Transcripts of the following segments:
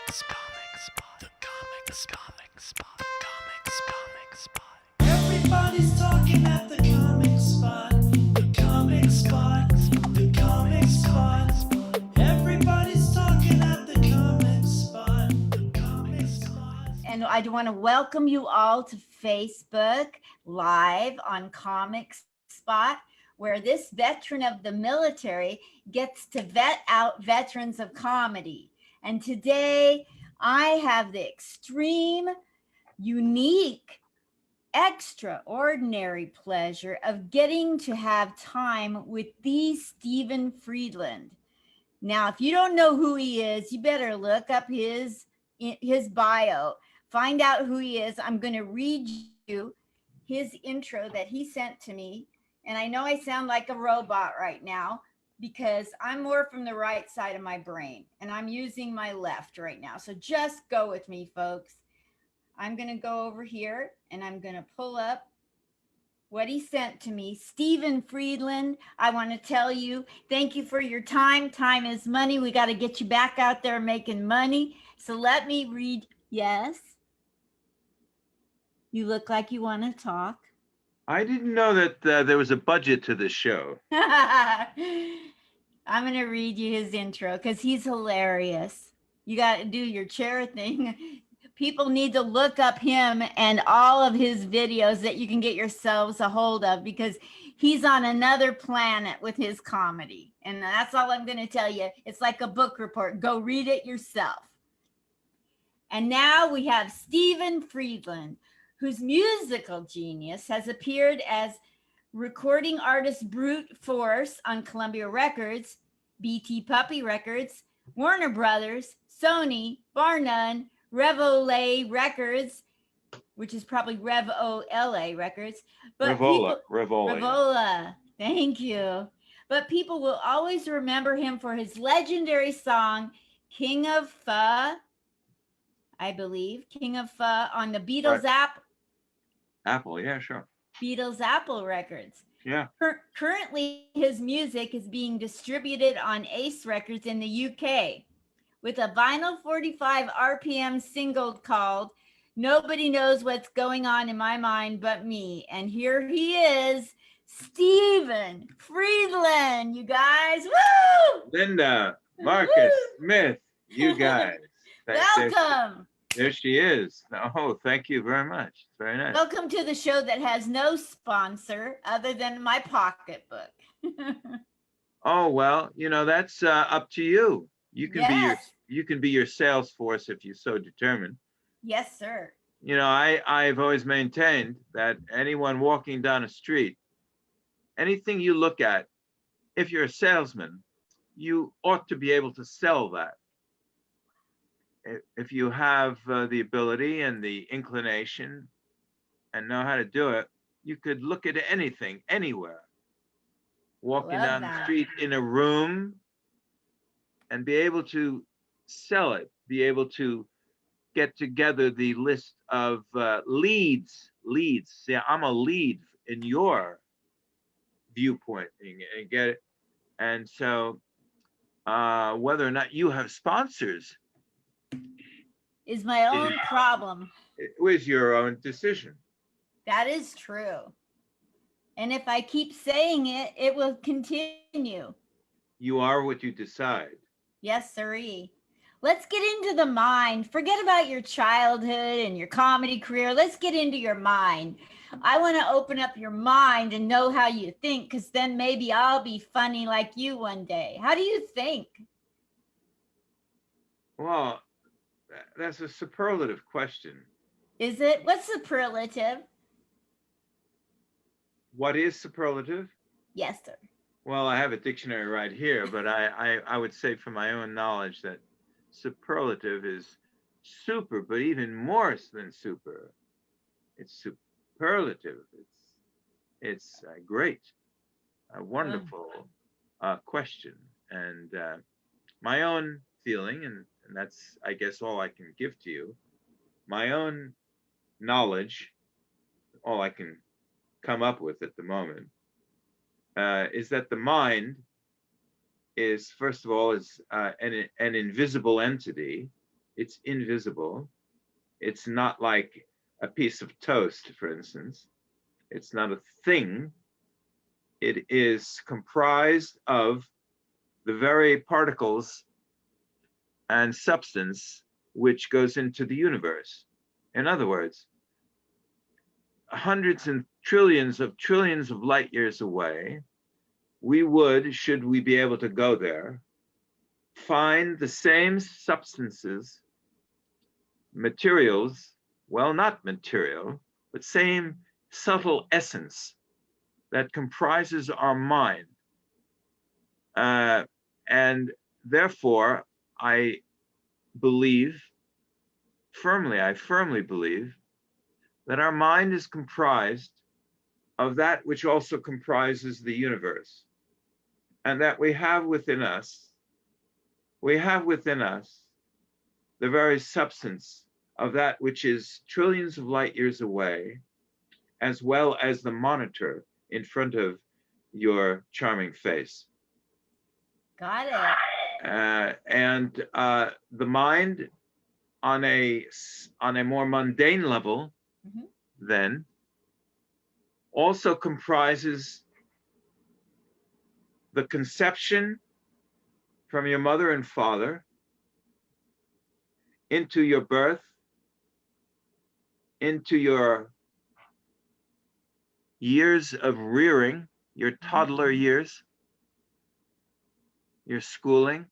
Everybody's talking at the comic spot. The comic spot. The comic spot. Everybody's talking at the comic spot. The comic spot. And I want to welcome you all to Facebook Live on Comic Spot, where this veteran of the military gets to vet out veterans of comedy. And today I have the extreme, unique, extraordinary pleasure of getting to have time with the Stephen Friedland. Now, if you don't know who he is, you better look up his bio, find out who he is. I'm going to read you his intro that he sent to me. And I know I sound like a robot right now because I'm more from the right side of my brain and I'm using my left right now. So just go with me, folks. I'm going to go over here and I'm going to pull up what he sent to me. Stephen Friedland, I want to tell you, thank you for your time. Time is money. We got to get you back out there making money. So let me read. Yes. You look like you want to talk. I didn't know that there was a budget to this show. I'm going to read you his intro because he's hilarious. You got to do your chair thing. People need to look up him and all of his videos that you can get yourselves a hold of because he's on another planet with his comedy. And that's all I'm going to tell you. It's like a book report. Go read it yourself. And now we have Stephen Friedland, whose musical genius has appeared as recording artist brute force on Columbia Records, BT Puppy Records, Warner Brothers, Sony, bar none, Revola Records, which is probably Revola Records. But Revola. Thank you. But people will always remember him for his legendary song, King of Pho, I believe, King of Pho on the Beatles Apple, yeah, sure. Beatles Apple Records. Yeah. Currently, his music is being distributed on Ace Records in the UK with a vinyl 45 RPM single called Nobody Knows What's Going On in My Mind But Me. And here he is, Stephen Friedland, you guys. Woo! Linda, Marcus, Smith, you guys. Welcome. There she is. Oh, thank you very much. It's very nice. Welcome to the show that has no sponsor other than my pocketbook. Oh, well, that's up to you. You can be your sales force if you so determine. Yes, sir. I've always maintained that anyone walking down a street, anything you look at, if you're a salesman, you ought to be able to sell that. If you have the ability and the inclination and know how to do it, you could look at anything, anywhere. Walking down the street in a room and be able to sell it, be able to get together the list of leads. See, I'm a lead in your viewpoint and get it. And so whether or not you have sponsors is my own problem. It was your own decision. That is true. And if I keep saying it, it will continue. You are what you decide. Yes, sirree. Let's get into the mind. Forget about your childhood and your comedy career. Let's get into your mind. I want to open up your mind and know how you think, because then maybe I'll be funny like you one day. How do you think? Well, that's a superlative question. Is it? What's superlative? What is superlative? Yes, sir. Well, I have a dictionary right here, but I would say from my own knowledge that superlative is super, but even more than super. It's superlative. It's great, a wonderful question. And my own feeling, and that's, I guess, all I can give to you, my own knowledge, all I can come up with at the moment, is that the mind is, first of all, is an invisible entity. It's invisible. It's not like a piece of toast, for instance. It's not a thing. It is comprised of the very particles and substance which goes into the universe. In other words, hundreds and trillions of light years away, we would, should we be able to go there, find the same substances, materials, well, not material, but same subtle essence that comprises our mind. And therefore, I firmly believe that our mind is comprised of that which also comprises the universe. And that we have within us the very substance of that which is trillions of light years away, as well as the monitor in front of your charming face. Got it. And the mind on a more mundane level, then also comprises the conception from your mother and father into your birth, into your years of rearing, your toddler years, your schooling,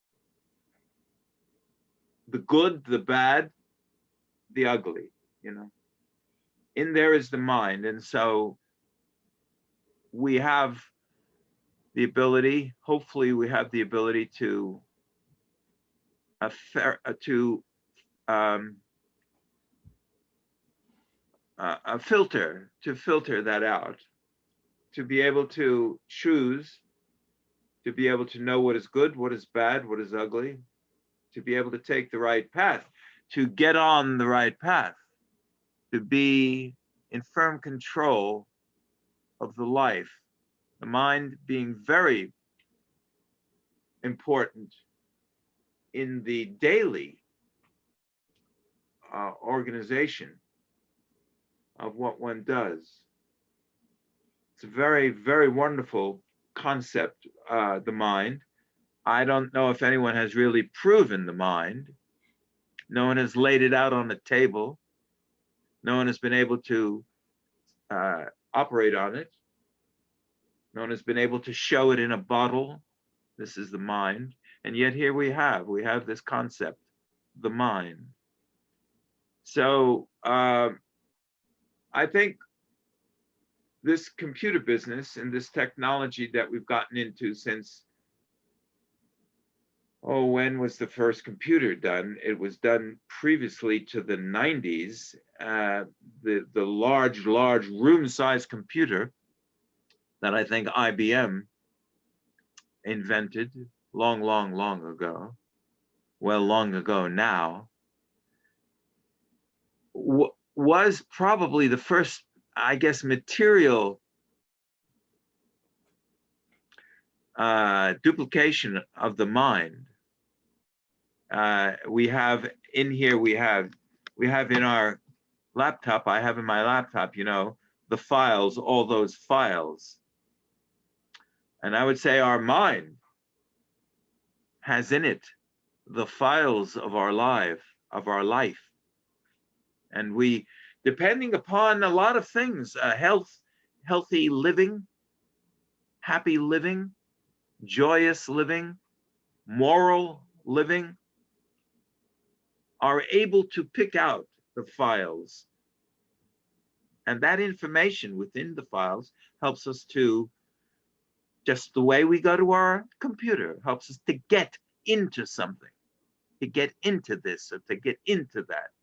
the good, the bad, the ugly, you know. In there is the mind. And so we have the ability, hopefully we have the ability to filter that out, to be able to choose, to be able to know what is good, what is bad, what is ugly, to be able to take the right path, to get on the right path, to be in firm control of the life, the mind being very important in the daily organization of what one does. It's a very, very wonderful concept, the mind. I don't know if anyone has really proven the mind. No one has laid it out on the table. No one has been able to operate on it. No one has been able to show it in a bottle. This is the mind. And yet here we have this concept, the mind. So I think this computer business and this technology that we've gotten into since, when was the first computer done? It was done previously to the 90s. The large room-sized computer that I think IBM invented long ago, well, long ago now, was probably the first, I guess, material duplication of the mind. We have in here, we have in our laptop, I have in my laptop, you know, the files, all those files. And I would say our mind has in it the files of our life. And we, depending upon a lot of things, healthy living, happy living, joyous living, moral living, are able to pick out the files. And that information within the files helps us to, just the way we go to our computer, helps us to get into something, to get into this or to get into that.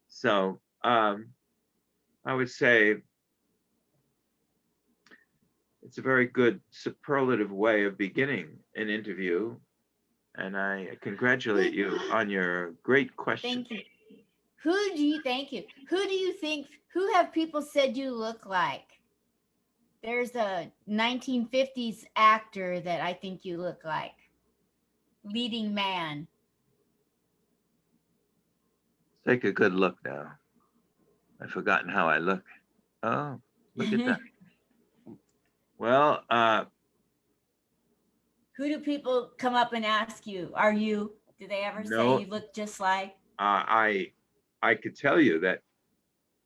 So I would say it's a very good superlative way of beginning an interview. And I congratulate you on your great question. Thank you. Thank you. Who have people said you look like? There's a 1950s actor that I think you look like. Leading man. Take a good look now. I've forgotten how I look. Oh, look at that. Well, Who do people come up and ask you? Are you? Do they ever No. say you look just like? I could tell you that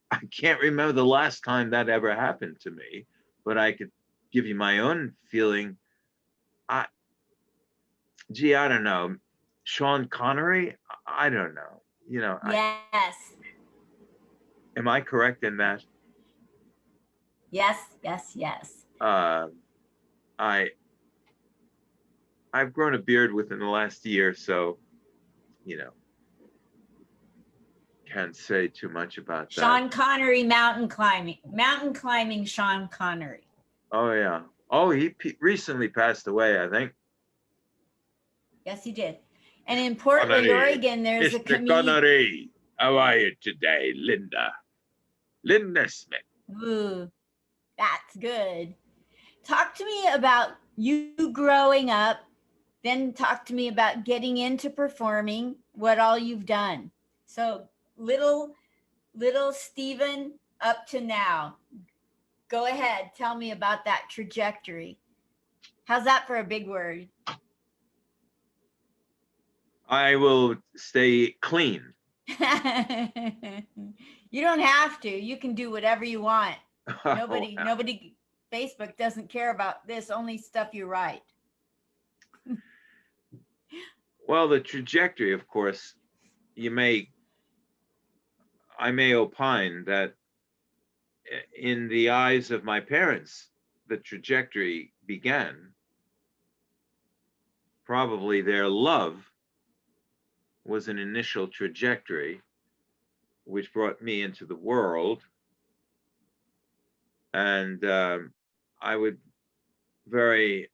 I can't remember the last time that ever happened to me, but I could give you my own feeling. I don't know. Sean Connery? I don't know. You know, Yes. am I correct in that? Yes. Yes. Yes. I've grown a beard within the last year, so you know, can't say too much about that. Sean Connery, mountain climbing Sean Connery. Oh yeah. Oh, he recently passed away, I think. Yes, he did. And in Portland, Connery. Oregon, there's a Mr. comedian. Connery, how are you today, Linda? Linda Smith. Ooh, that's good. Talk to me about you growing up, then talk to me about getting into performing, what all you've done. So little Stephen up to now. Go ahead, tell me about that trajectory. How's that for a big word? I will stay clean. You don't have to. You can do whatever you want. Nobody, Facebook doesn't care about this, only stuff you write. Well, the trajectory, of course, I may opine that in the eyes of my parents, the trajectory began. Probably their love was an initial trajectory, which brought me into the world. And I would very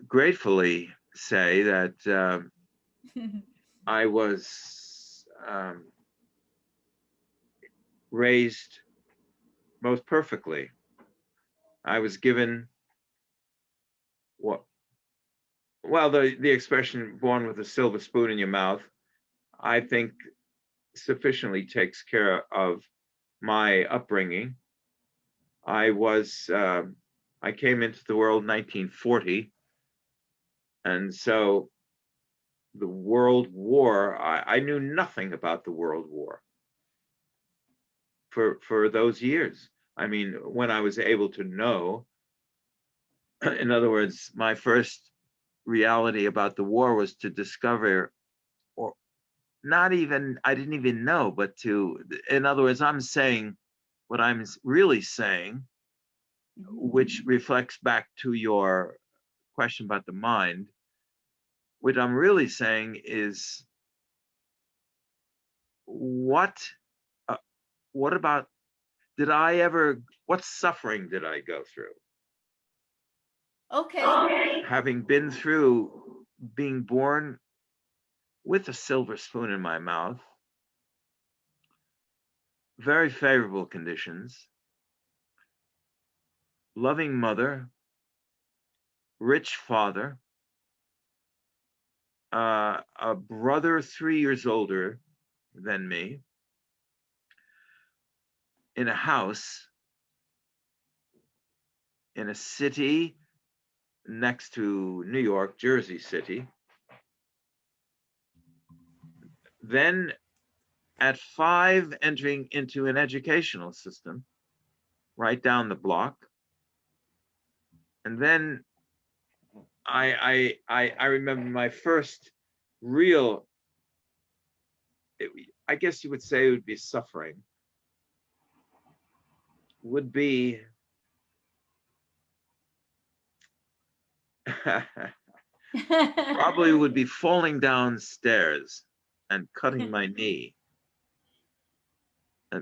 gratefully say that I was raised most perfectly. I was given the expression born with a silver spoon in your mouth, I think sufficiently takes care of my upbringing. I came into the world in 1940, and so the World War, I knew nothing about the World War for those years. I mean, when I was able to know, in other words, my first reality about the war was to discover, or not even, I didn't even know, but in other words, I'm saying what I'm really saying, which reflects back to your question about the mind. What I'm really saying is, what about, what suffering did I go through? Okay. Having been through being born with a silver spoon in my mouth, very favorable conditions, loving mother, rich father, a brother 3 years older than me, in a house in a city next to New York, Jersey City. Then at 5, entering into an educational system right down the block. And then I remember my first real, I guess you would say it would be suffering, would be probably would be falling downstairs and cutting my knee.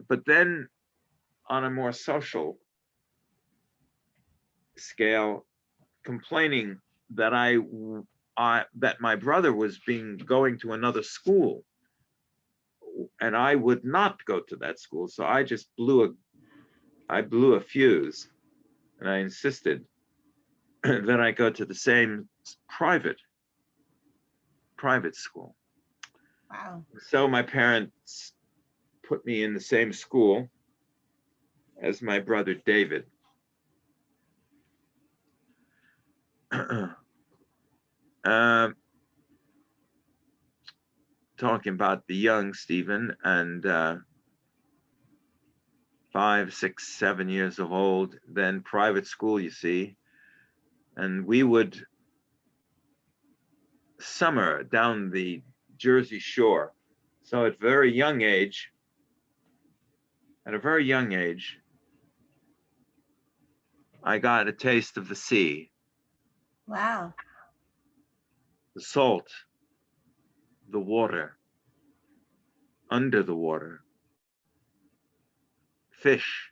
But then on a more social scale, complaining that that my brother was going to another school, and I would not go to that school. So I just blew a fuse, and I insisted that I go to the same private private school. Wow. So my parents put me in the same school as my brother David. Talking about the young Stephen, and 5, 6, 7 years of old, then private school, you see. And we would summer down the Jersey Shore. So at a very young age, I got a taste of the sea, Wow. the salt, the water, under the water, fish,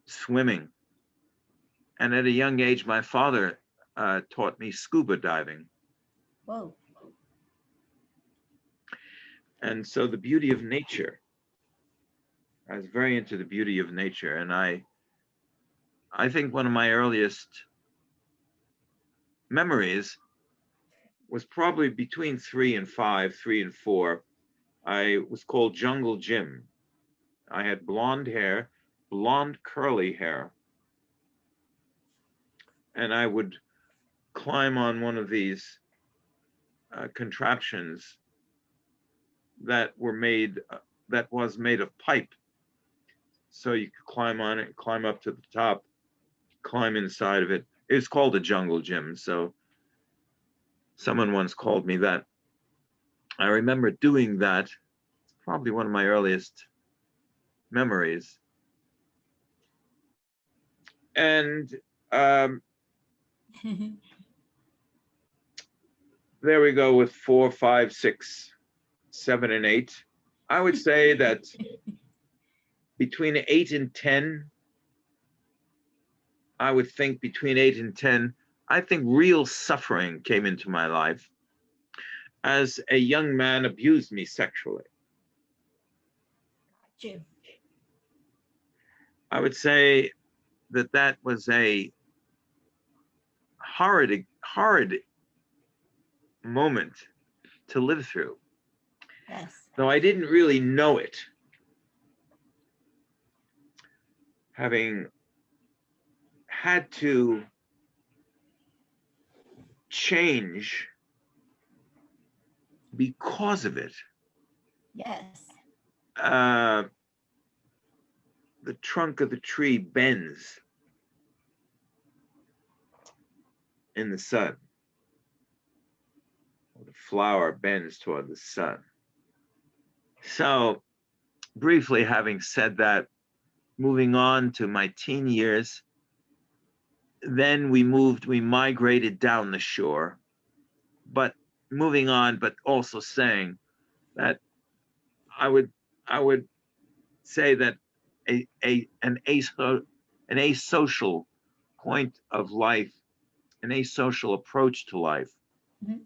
swimming. And at a young age, my father taught me scuba diving. Whoa. And so the beauty of nature, I was very into the beauty of nature. And I think one of my earliest memories was probably between 3 and 5, 3 and 4. I was called Jungle Jim. I had blonde hair, blonde curly hair. And I would climb on one of these contraptions that was made of pipe. So you could climb on it, climb up to the top, climb inside of it. It was called a jungle gym. So someone once called me that. I remember doing that. It's probably one of my earliest memories. And there we go with 4, 5, 6, 7, and 8. I would say that between 8 and 10, I would think between 8 and 10, I think real suffering came into my life as a young man abused me sexually. Got you. I would say that was a horrid moment to live through. Yes. Though I didn't really know it, having had to change because of it. Yes. The trunk of the tree bends in the sun. The flower bends toward the sun. So, briefly having said that, moving on to my teen years, then we migrated down the shore, but moving on, but also saying that I would say that an asocial point of life, an asocial approach to life, Mhm.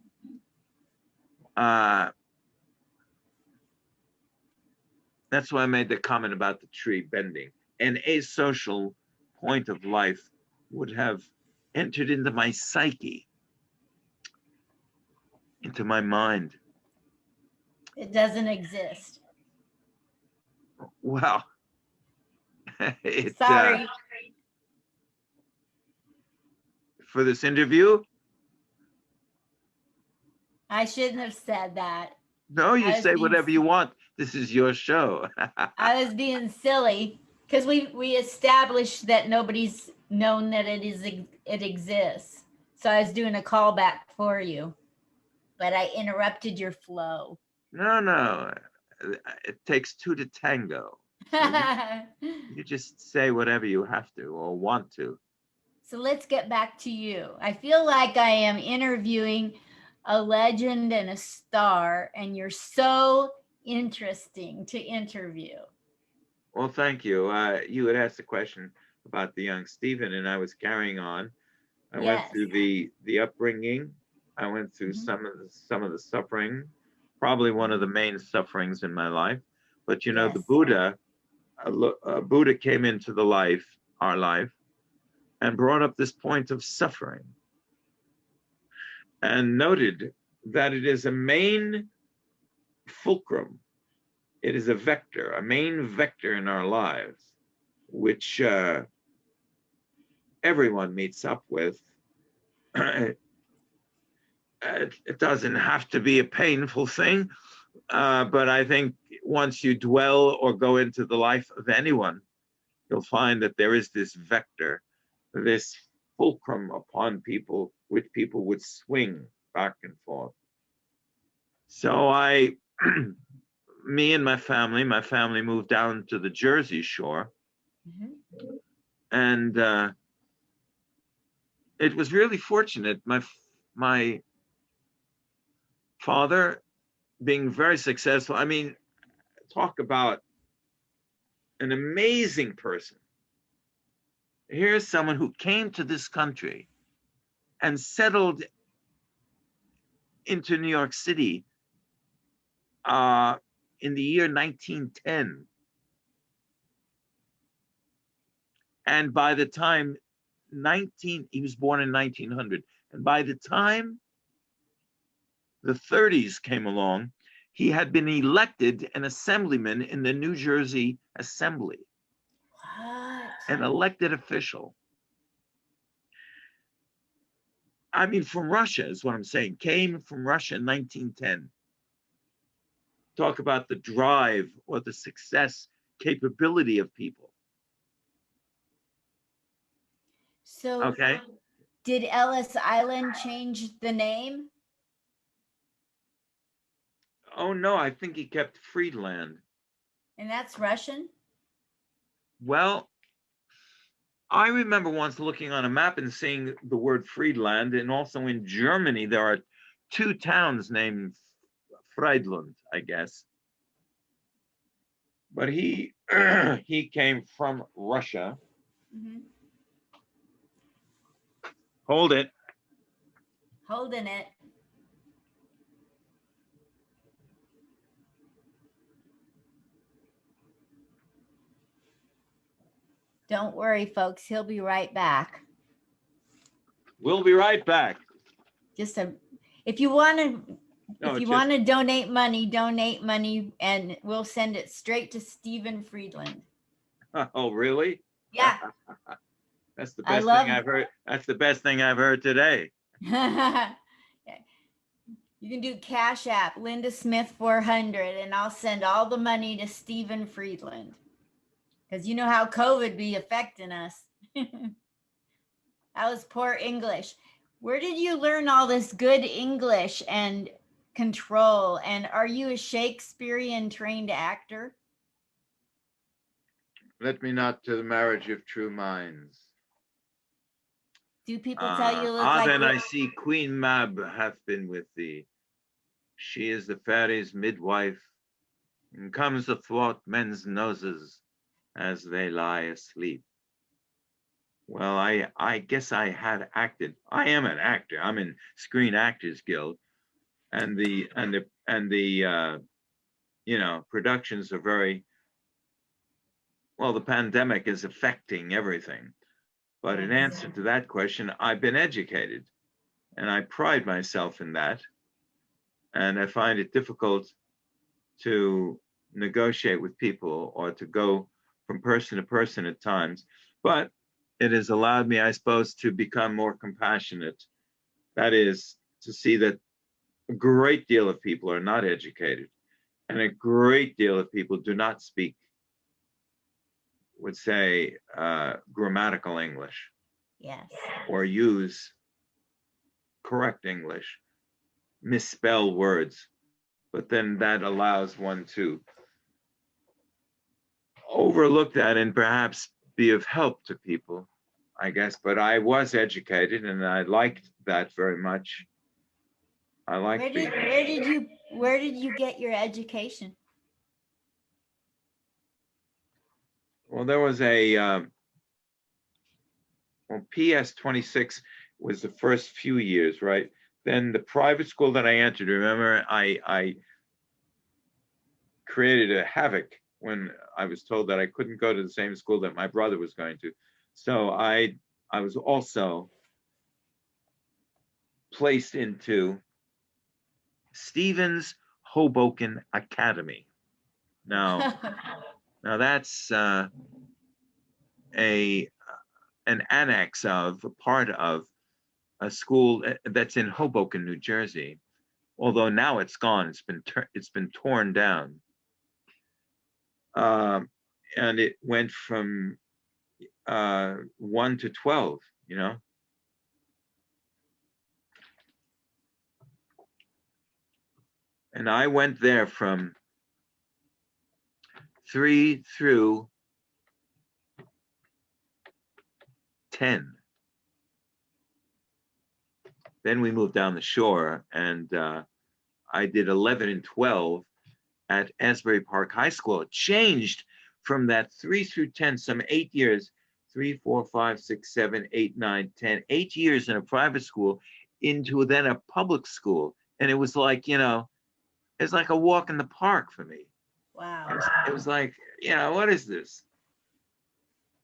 That's why I made the comment about the tree bending. An asocial point of life would have entered into my psyche, into my mind. It doesn't exist. Well, Sorry. For this interview, I shouldn't have said that. no, you I was say being whatever you want. This is your show. I was being silly because we established that nobody's known that it exists. So I was doing a callback for you, but I interrupted your flow. No, it takes two to tango. You just say whatever you have to or want to. So let's get back to you. I feel like I am interviewing a legend and a star, and you're so interesting to interview. Well, thank you. You had asked a question about the young Stephen, and I was carrying on. I went Yes. through the upbringing. I went through Mhm. some of the suffering, probably one of the main sufferings in my life. But you know, Yes. the Buddha, Buddha came into our life, and brought up this point of suffering. and noted that it is a main fulcrum. It is a vector, a main vector in our lives, which everyone meets up with. It doesn't have to be a painful thing, but I think once you dwell or go into the life of anyone, you'll find that there is this vector, this fulcrum upon people, which people would swing back and forth. So me and my family moved down to the Jersey Shore. And it was really fortunate. My father being very successful. I mean, talk about an amazing person. Here's someone who came to this country and settled into New York City in the year 1910. And by the time he was born in 1900. And by the time the 30s came along, he had been elected an assemblyman in the New Jersey Assembly. What? An elected official. I mean, from Russia is what I'm saying. Came from Russia in 1910. Talk about the drive or the success capability of people. So Okay. did Ellis Island change the name? Oh no, I think he kept Friedland. And that's Russian? Well, I remember once looking on a map and seeing the word Friedland, and also in Germany there are 2 towns named Friedland, I guess. But he he came from Russia. Mm-hmm. Hold it. Holding it. Don't worry, folks. He'll be right back. We'll be right back. Just if you want to donate money, and we'll send it straight to Stephen Friedland. Oh, really? Yeah. That's the best thing I've heard. That's the best thing I've heard today. You can do Cash App, Linda Smith 400, and I'll send all the money to Stephen Friedland. Because you know how COVID be affecting us. That was poor English. Where did you learn all this good English and control? And are you a Shakespearean trained actor? Let me not to the marriage of true minds. Do people tell you look like then I see Queen Mab hath been with thee. She is the fairies' midwife, and comes athwart men's noses as they lie asleep. Well, I guess I had acted. I am an actor. I'm in Screen Actors Guild, and the productions are very well. The pandemic is affecting everything, but in answer to that question, I've been educated, and I pride myself in that, and I find it difficult to negotiate with people or to go from person to person at times, but it has allowed me, I suppose, to become more compassionate. That is, to see that a great deal of people are not educated, and a great deal of people do not speak, would say, grammatical English. Yes. Or use correct English, misspell words. But then that allows one to overlook that and perhaps be of help to people, I guess. But I was educated, and I liked that very much. I liked where did you get your education? Well, there was PS 26 was the first few years, right? Then the private school that I entered, remember, I created a havoc when I was told that I couldn't go to the same school that my brother was going to. So I was also placed into Stevens Hoboken Academy. Now that's an annex of, a part of a school that's in Hoboken, New Jersey. Although now it's gone, it's been torn down, and it went from 1 to 12. You know, and I went there from 3 through 10. Then we moved down the shore, and I did 11 and 12 at Asbury Park High School. It changed from that 3 through 10, some 8 years, 3, 4, 5, 6, 7, 8, 9, 10, 8 years in a private school into then a public school. And it was like, you know, it's like a walk in the park for me. Wow. It was like, you know, what is this?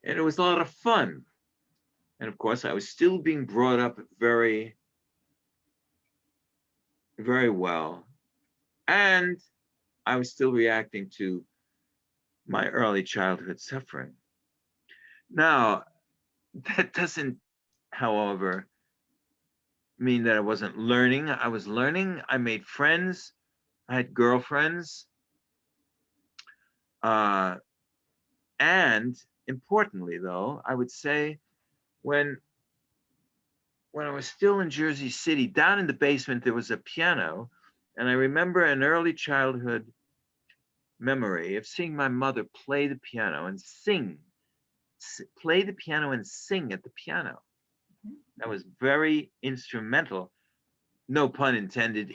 And it was a lot of fun. And of course, I was still being brought up very, very well. And I was still reacting to my early childhood suffering. Now, that doesn't, however, mean that I wasn't learning. I was learning. I made friends. I had girlfriends. And importantly, though, I would say when I was still in Jersey City, down in the basement, there was a piano. And I remember an early childhood memory of seeing my mother play the piano and sing, play the piano and sing at the piano. That was very instrumental, no pun intended,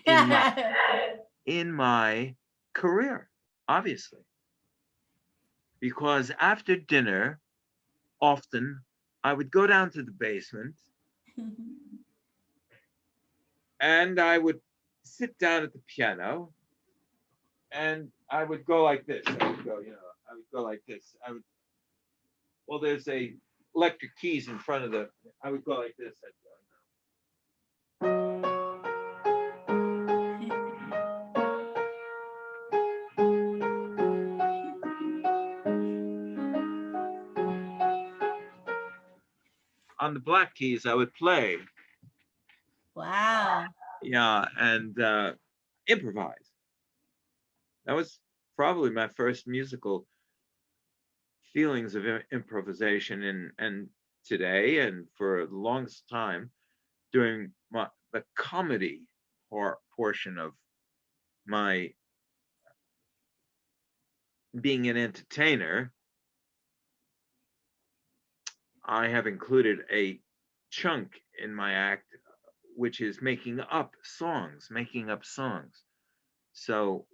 in my career, obviously. Because after dinner, often I would go down to the basement and I would sit down at the piano and I would go like this. I would go, you know, I would go like this. Well, there's a electric keys in front of I would go like this. I'd go, on the black keys, I would play. Wow. Yeah, and improvise. That was probably my first musical feelings of improvisation, and today and for the longest time during the comedy portion of my being an entertainer, I have included a chunk in my act which is making up songs. So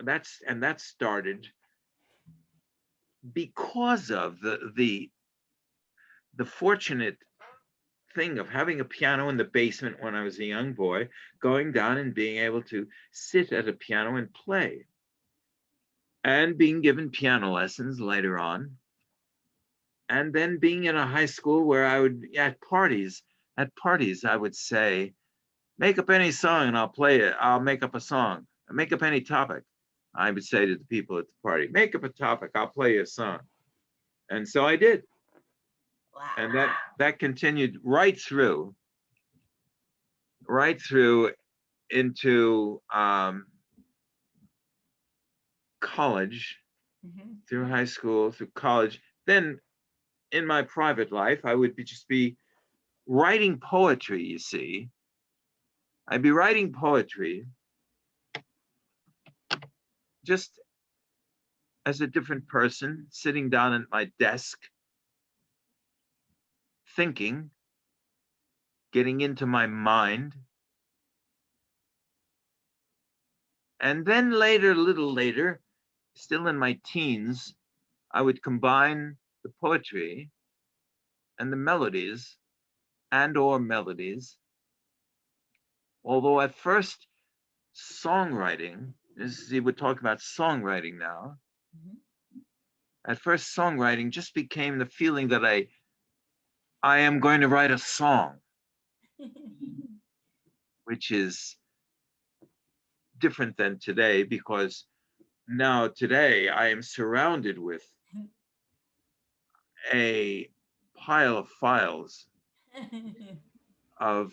that started because of the fortunate thing of having a piano in the basement when I was a young boy, going down and being able to sit at a piano and play, and being given piano lessons later on, and then being in a high school where I would, at parties, I would say, make up any song and I'll play it. I'll make up a song. Make up any topic. I would say to the people at the party, make up a topic, I'll play you a song. And so I did. Wow. And that continued right through into college, through high school, through college. Then in my private life, I would just be writing poetry, you see. I'd be writing poetry just as a different person, sitting down at my desk, thinking, getting into my mind. And then later, a little later, still in my teens, I would combine the poetry and the melodies or melodies. Although at first, songwriting, we're talking about songwriting now. At first, songwriting just became the feeling that I am going to write a song. which is different than today, because now today I am surrounded with a pile of files of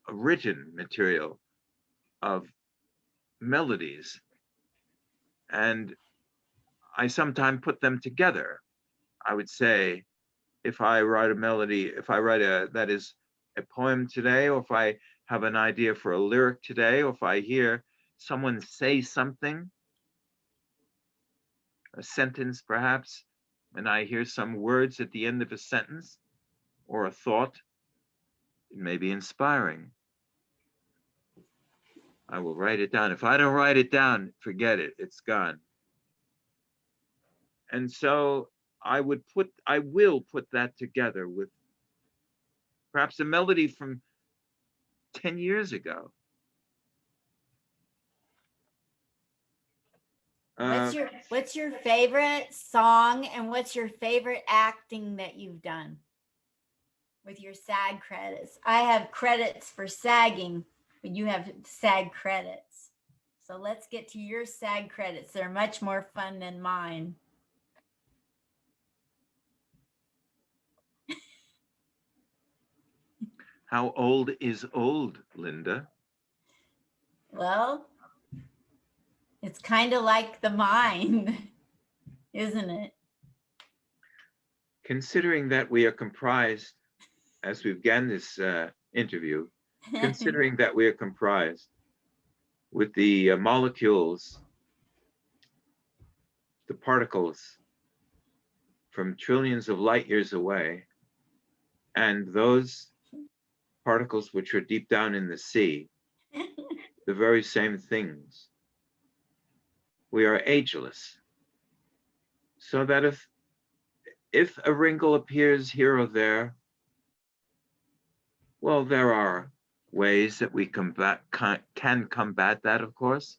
written material, of melodies, and I sometimes put them together. I would say, if I write a melody, if I write that is a poem today, or if I have an idea for a lyric today, or if I hear someone say something, a sentence perhaps, and I hear some words at the end of a sentence or a thought, it may be inspiring. I will write it down. If I don't write it down, forget it, it's gone. And so I will put that together with perhaps a melody from 10 years ago. What's your favorite song, and what's your favorite acting that you've done with your SAG credits? I have credits for SAGing, but you have SAG credits. So let's get to your SAG credits. They're much more fun than mine. How old is old, Linda? Well, it's kind of like the mind, isn't it? Considering that we are comprised, as we began this interview, considering that we are comprised with the molecules, the particles from trillions of light years away, and those particles which are deep down in the sea, the very same things. We are ageless. So that if a wrinkle appears here or there, well, there are ways that we can combat that, of course.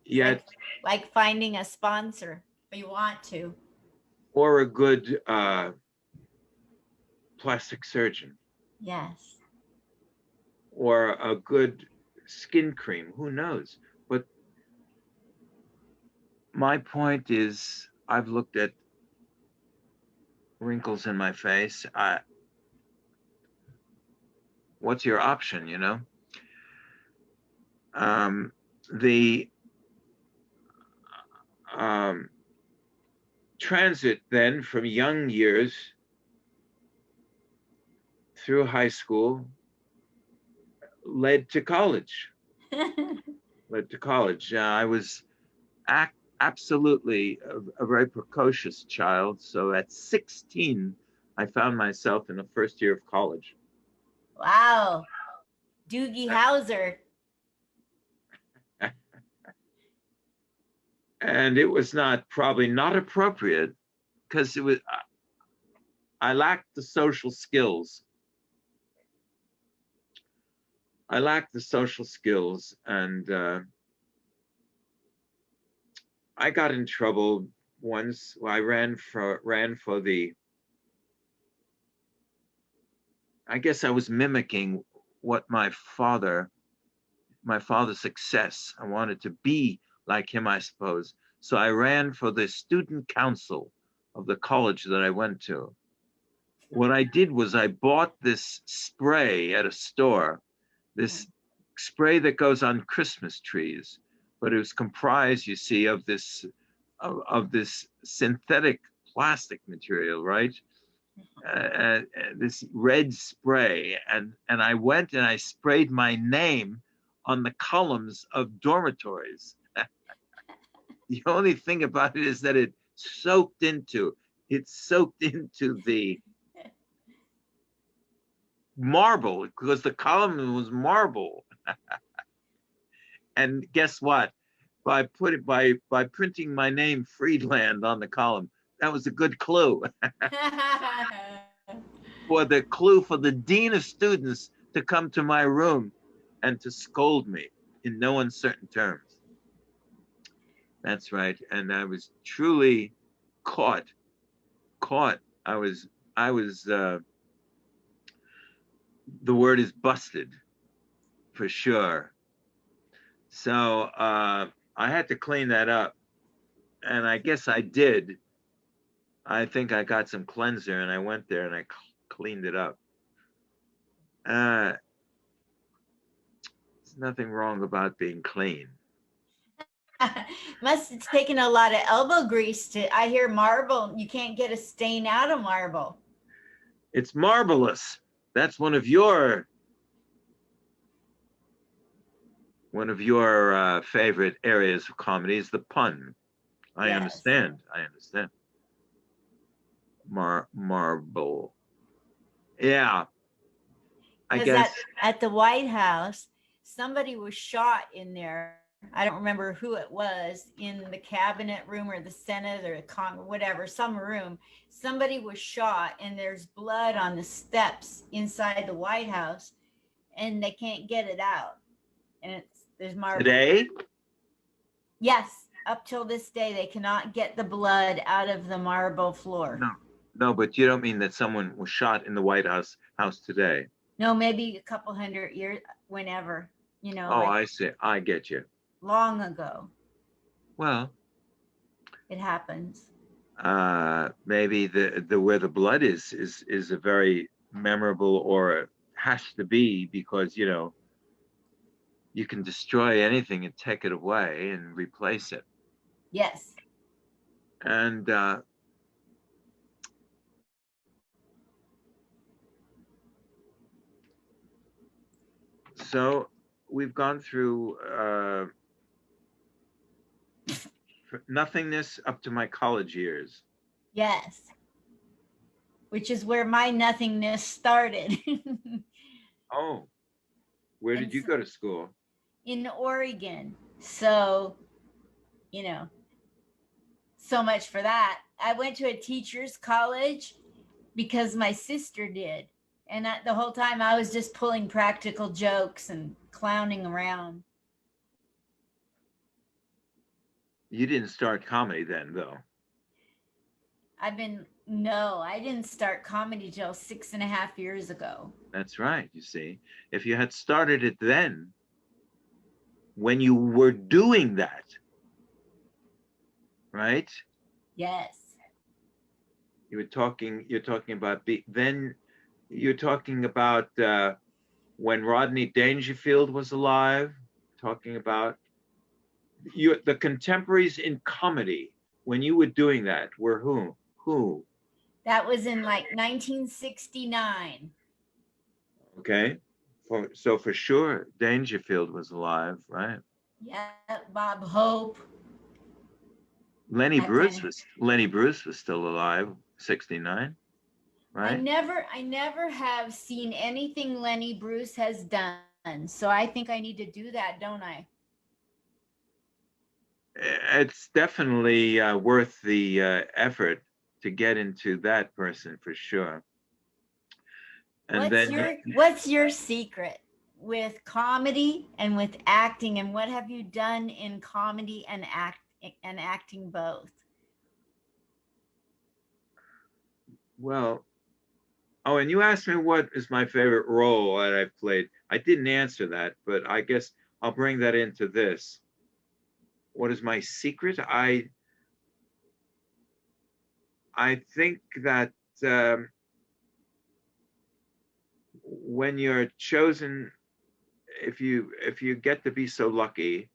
Yet, like finding a sponsor if you want to. Or a good plastic surgeon. Yes. Or a good skin cream, who knows? But my point is, I've looked at wrinkles in my face. What's your option, you know? The transit then from young years through high school led to college. I was absolutely a very precocious child. So at 16, I found myself in the first year of college. Wow. Doogie Howser. And it was probably not appropriate, because I lacked the social skills. And I got in trouble once. I ran for the, I guess I was mimicking what my father's success. I wanted to be like him, I suppose. So I ran for the student council of the college that I went to. What I did was I bought this spray at a store, this spray that goes on Christmas trees, but it was comprised, you see, of this synthetic plastic material, right? This red spray, and I went and I sprayed my name on the columns of dormitories. The only thing about it is that it soaked into the marble, because the column was marble. And guess what? By printing my name Friedland on the column, that was a good clue. For the dean of students to come to my room and to scold me in no uncertain terms. That's right. And I was truly caught. I was the word is busted for sure. So I had to clean that up, and I guess I did. I think I got some cleanser, and I went there and I cleaned it up. There's nothing wrong about being clean. Must have taken a lot of elbow grease to. I hear marble. You can't get a stain out of marble. It's marvelous. That's one of your favorite areas of comedy is the pun. I Yes. understand. I understand. Marble. Yeah. I guess. At the White House, somebody was shot in there. I don't remember who it was, in the cabinet room or the Senate or whatever, some room. Somebody was shot, and there's blood on the steps inside the White House, and they can't get it out. And there's marble. Today? Yes, up till this day, they cannot get the blood out of the marble floor. No, but you don't mean that someone was shot in the White House today? No, maybe a couple hundred years, whenever, Oh, like I see. I get you. long ago. Well, it happens. Maybe the where the blood is a very memorable, or has to be, because you can destroy anything and take it away and replace it. Yes. And so we've gone through nothingness up to my college years. Yes. Which is where my nothingness started. Oh, where did you go to school? In Oregon. So, so much for that. I went to a teacher's college because my sister did. And the whole time I was just pulling practical jokes and clowning around. You didn't start comedy then, though. No, I didn't start comedy till 6.5 years ago. That's right. You see, if you had started it then, when you were doing that, right? Yes. You're talking about when Rodney Dangerfield was alive, talking about the contemporaries in comedy when you were doing that were who? That was in like 1969. Okay. So for sure, Dangerfield was alive, right? Yeah, Bob Hope. Lenny Bruce was still alive, 69, right? I never have seen anything Lenny Bruce has done. So I think I need to do that, don't I? It's definitely worth the effort to get into that person for sure. And what's your secret with comedy and with acting, and what have you done in comedy and acting both? Well, and you asked me what is my favorite role that I've played. I didn't answer that, but I guess I'll bring that into this. What is my secret? I think that when you're chosen, if you get to be so lucky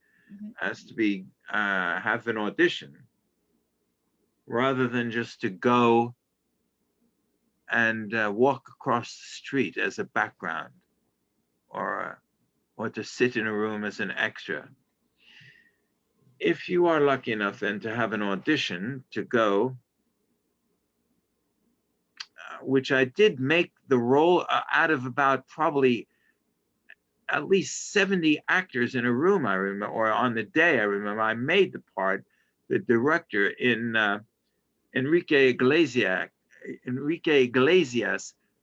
as to be have an audition, rather than just to go and walk across the street as a background, or to sit in a room as an extra. If you are lucky enough then to have an audition to go, which I did make the role out of about probably at least 70 actors in a room, I remember, or on the day, I remember I made the part, the director in Enrique Iglesias,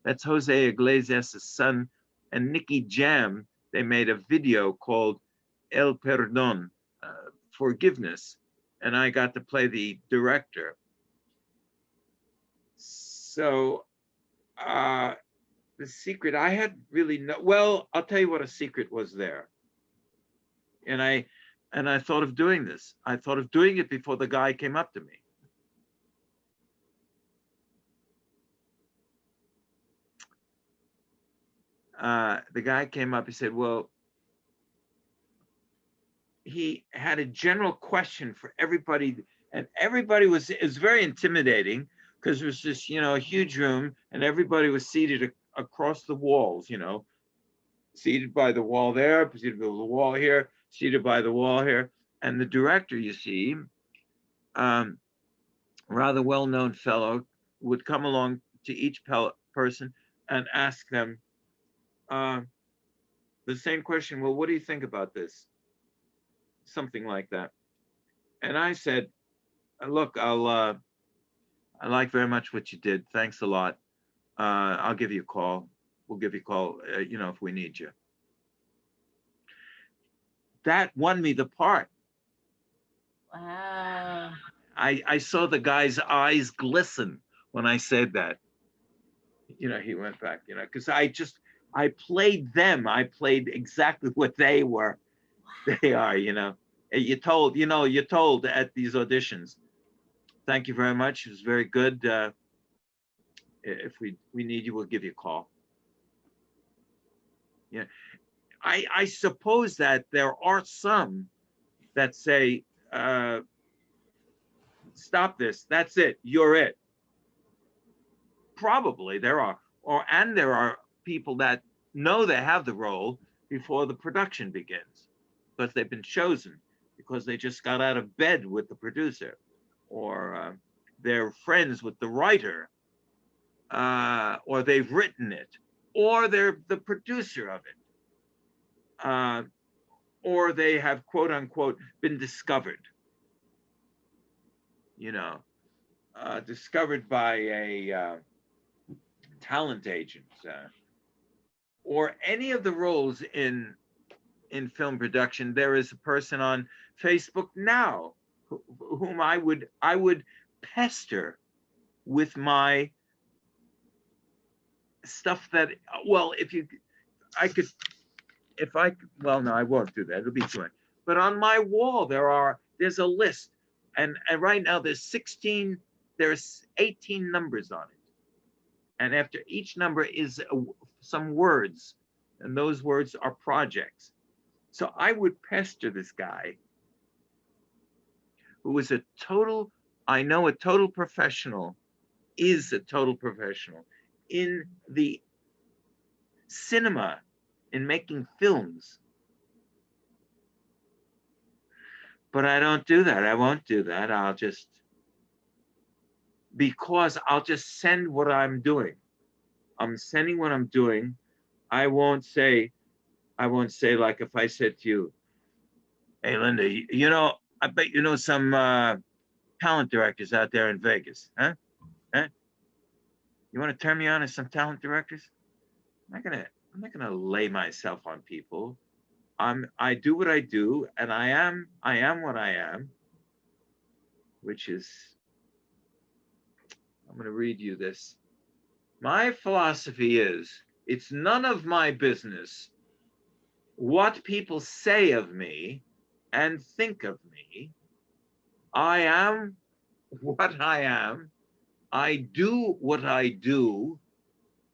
that's Jose Iglesias' son, and Nicky Jam. They made a video called El Perdón, forgiveness, and I got to play the director. So The secret, I had really no, well, I'll tell you what a secret was there. And I thought of doing this. I thought of doing it before the guy came up to me. The guy came up, he said, well, he had a general question for everybody, and everybody was, it was very intimidating because it was just, you know, a huge room and everybody was seated across the walls, you know, seated by the wall there, seated by the wall here, seated by the wall here. And the director, you see, rather well-known fellow, would come along to each person and ask them the same question. Well, what do you think about this? Something like that. And I said, look, I like very much what you did. Thanks a lot. I'll give you a call. We'll give you a call, you know, if we need you. That won me the part. Wow. I saw the guy's eyes glisten when I said that. You know, he went back, you know, because I played them. I played exactly what they were. They are, you know. You're told at these auditions, thank you very much. It was very good. If we need you, we'll give you a call. Yeah. I suppose that there are some that say, stop this. That's it. You're it. Probably there are, and there are people that know they have the role before the production begins, because they've been chosen, because they just got out of bed with the producer, or they're friends with the writer, or they've written it, or they're the producer of it, or they have, quote unquote, been discovered, you know, discovered by a talent agent, or any of the roles in film production. There is a person on Facebook now whom I would pester with my stuff that, well, well, no, I won't do that. It'll be too much. But on my wall, there's a list, and right now there's 18 numbers on it. And after each number is some words, and those words are projects. So I would pester this guy, who was a total professional, is a total professional in the cinema, in making films. But I don't do that. I won't do that. Because I'll just send what I'm doing. I'm sending what I'm doing. I won't say, like, if I said to you, hey, Linda, you know, I bet you know some talent directors out there in Vegas, huh? You want to turn me on to some talent directors? I'm not gonna lay myself on people. I do what I do, and I am what I am, which is, I'm going to read you this. My philosophy is, it's none of my business what people say of me and think of me. I am what I am. I do what I do.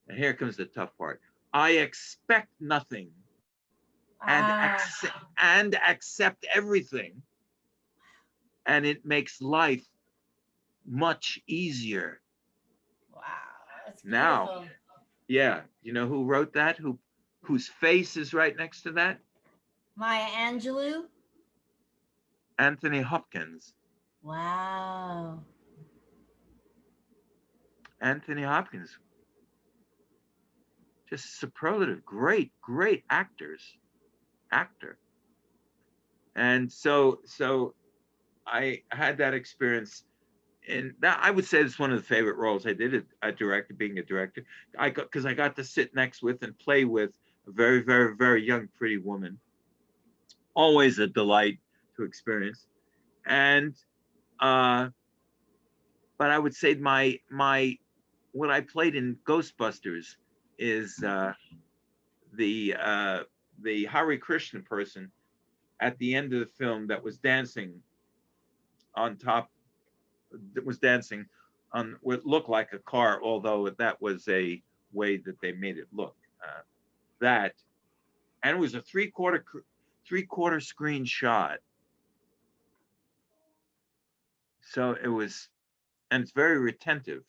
And here comes the tough part. I expect nothing and accept everything. And it makes life much easier. Wow, that's beautiful. Now, yeah, you know who wrote that? Whose face is right next to that? Maya Angelou? Anthony Hopkins. Wow. Anthony Hopkins. Just superlative, great actor. And so I had that experience, and that, I would say, it's one of the favorite roles I did being a director. Because I got to sit next with and play with a very, very, very young, pretty woman. Always a delight to experience. And but I would say my what I played in Ghostbusters is the Hare Krishna person at the end of the film that was dancing on top, that was dancing on what looked like a car, although that was a way that they made it look. That, and it was a three-quarter screen shot. So it was, and it's very retentive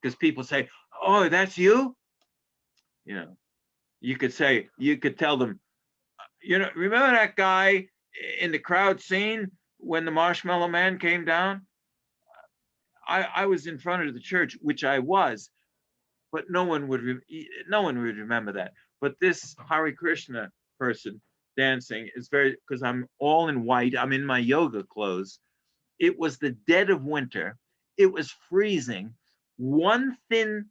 because people say, "Oh, that's you." You know, you could tell them, remember that guy in the crowd scene when the Marshmallow Man came down? I was in front of the church, which I was, but no one would remember that. But this Hare Krishna person dancing is very, because I'm all in white. I'm in my yoga clothes. It was the dead of winter. It was freezing. One thin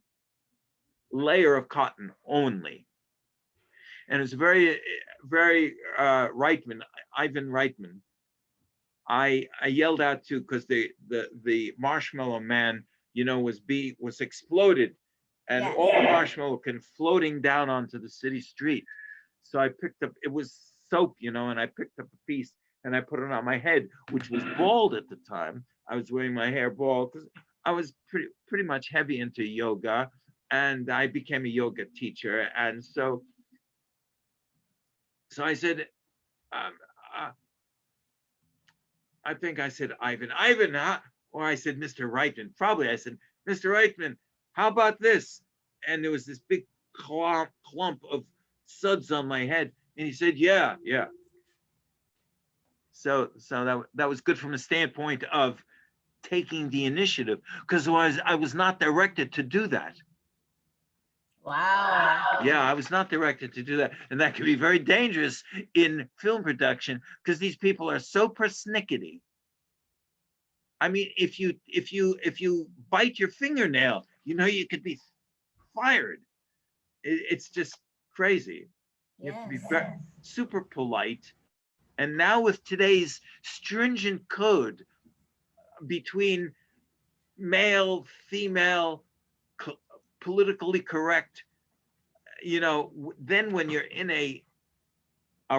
layer of cotton only. And it's very, very Reitman, Ivan Reitman. I yelled out to, because the Marshmallow Man, was exploded, and Yes. all the marshmallow came floating down onto the city street. So I picked up, it was soap, and I picked up a piece and I put it on my head, which was bald at the time. I was wearing my hair bald because I was pretty much heavy into yoga, and I became a yoga teacher. And so I said, um, I think I said, Ivan, or I said, Mr. Reitman. Probably I said, Mr. Reitman, how about this? And there was this big clump of suds on my head. And he said, yeah. So that was good from a standpoint of taking the initiative, because I was not directed to do that. Wow. Yeah, I was not directed to do that. And that can be very dangerous in film production because these people are so persnickety. I mean, if you bite your fingernail, you could be fired. It's just crazy. You have to be super polite. And now with today's stringent code between male, female, politically correct, then when you're in a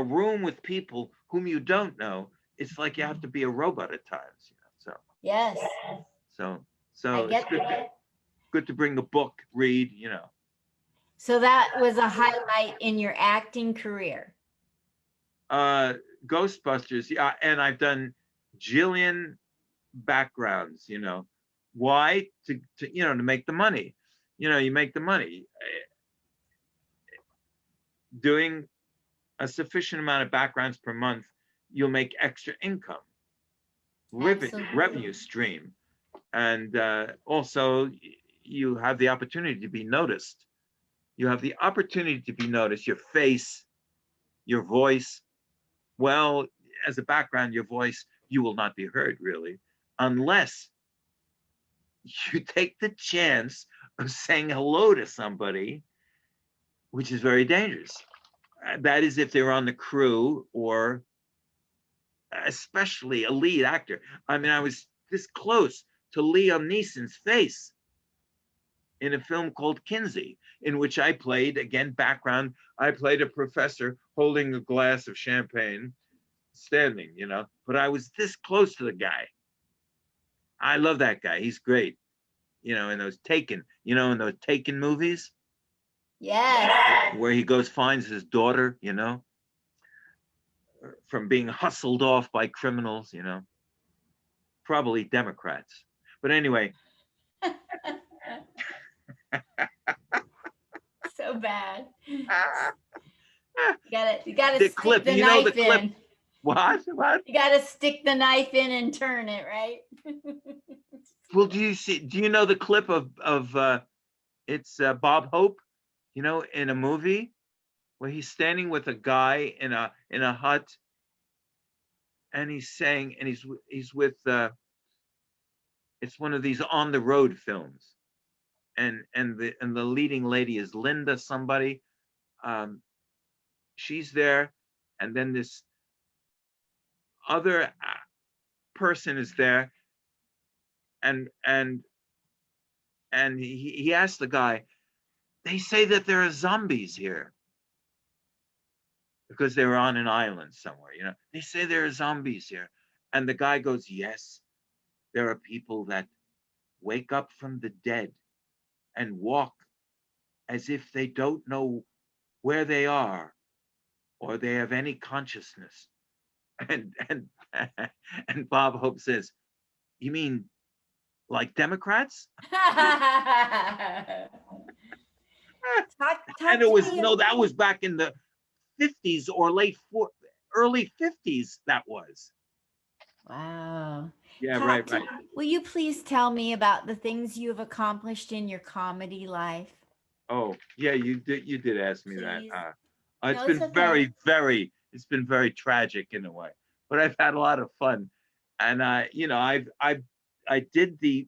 room with people whom you don't know, it's like you have to be a robot at times. So Yes. So I it's get good to bring a book, read, So that was a highlight in your acting career. Ghostbusters, yeah, and I've done jillion backgrounds, Why? To make the money. You make the money. Doing a sufficient amount of backgrounds per month, you'll make extra income, revenue stream. And also you have the opportunity to be noticed. You have the opportunity to be noticed, your face, your voice. Well, as a background, your voice, you will not be heard really, unless you take the chance of saying hello to somebody, which is very dangerous. That is if they're on the crew, or especially a lead actor. I mean, I was this close to Liam Neeson's face in a film called Kinsey, in which I played, again, background, I played a professor holding a glass of champagne, standing, but I was this close to the guy. I love that guy. He's great. In those Taken, in those Taken movies. Yes. Where he finds his daughter, from being hustled off by criminals, probably Democrats. But anyway. So bad. You gotta the stick clip, the the knife clip. in. What? You gotta stick the knife in and turn it, right? Well, do you know the clip of it's Bob Hope, in a movie where he's standing with a guy in a hut, and he's saying, and he's with it's one of these on the road films, and the leading lady is Linda somebody. She's there, and then this other person is there, and he asked the guy, they say that there are zombies here because they were on an island somewhere, you know. They say there are zombies here. And the guy goes, yes, there are people that wake up from the dead and walk as if they don't know where they are or they have any consciousness. And and Bob Hope says, you mean like Democrats? And it was, no, that was back in the 50s or early 50s, that was. Wow. Yeah, right. Will you please tell me about the things you have accomplished in your comedy life? Oh, yeah, you did ask me that. Please. It's No, been it's okay. it's been very tragic in a way, but I've had a lot of fun. And you know, I did the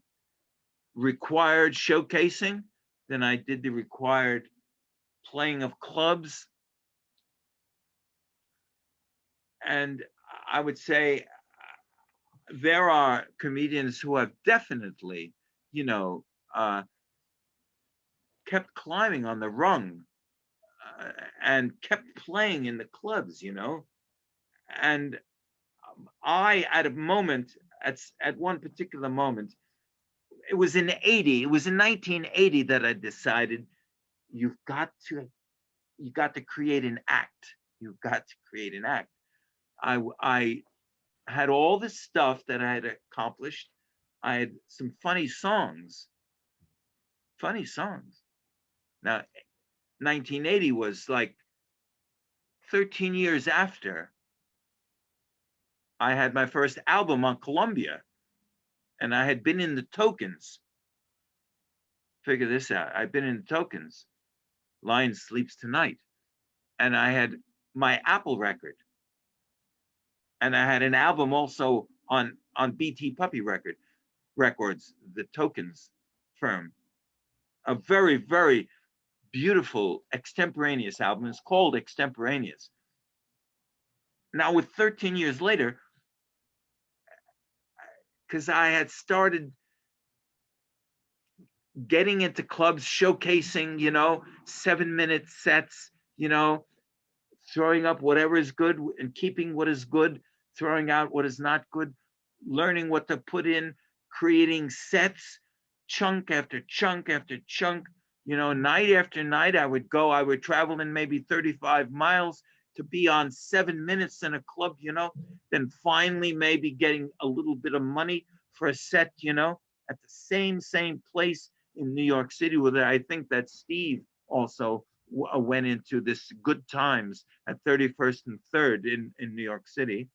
required showcasing, then I did the required playing of clubs. And I would say there are comedians who have definitely, you know, kept climbing on the rung and kept playing in the clubs, you know. And I, at a moment, at one particular moment, it was in 1980 that I decided you've got to create an act. You've got to create an act. I had all this stuff that I had accomplished. I had some funny songs. Now, 1980 was like 13 years after I had my first album on Columbia, and I had been in the Tokens. Figure this out. I've been in the Tokens. Lion Sleeps Tonight. And I had my Apple record. And I had an album also on BT Puppy Records, the Tokens firm. A very, very beautiful extemporaneous album. It's called Extemporaneous. Now, with 13 years later, because I had started getting into clubs, showcasing, you know, 7-minute sets, you know, throwing up whatever is good and keeping what is good, throwing out what is not good, learning what to put in, creating sets, chunk after chunk after chunk, you know, night after night. I would travel in maybe 35 miles to be on 7 minutes in a club, you know, then finally maybe getting a little bit of money for a set, you know, at the same place in New York City, where I think that Steve also went into this Good Times at 31st and 3rd in New York City.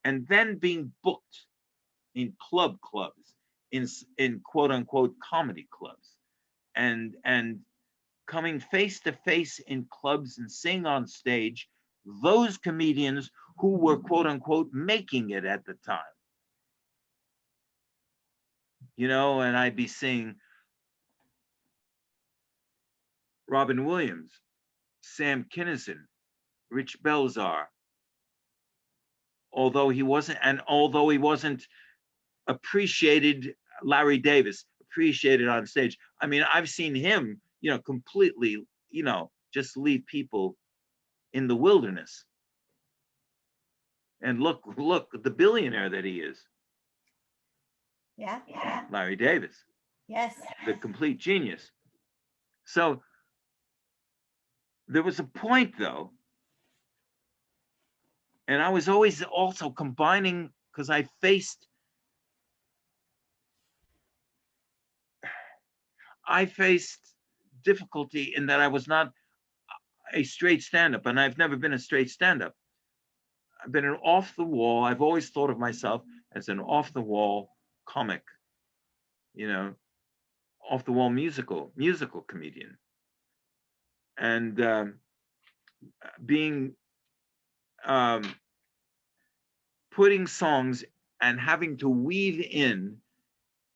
And then being booked in clubs, in quote unquote comedy clubs, and coming face to face in clubs and seeing on stage those comedians who were quote unquote making it at the time. You know, and I'd be seeing Robin Williams, Sam Kinison, Rich Belzar, although he wasn't appreciated, Larry Davis, appreciated on stage. I mean, I've seen him, you know, completely, you know, just leave people in the wilderness. And look, the billionaire that he is. Yeah. Larry Davis. Yes. The complete genius. So there was a point though, and I was always also combining, because I faced difficulty in that I was not a straight stand-up, and I've never been a straight stand-up. I've been an off the wall. I've always thought of myself as an off the wall comic, you know, off the wall musical comedian. And being putting songs and having to weave in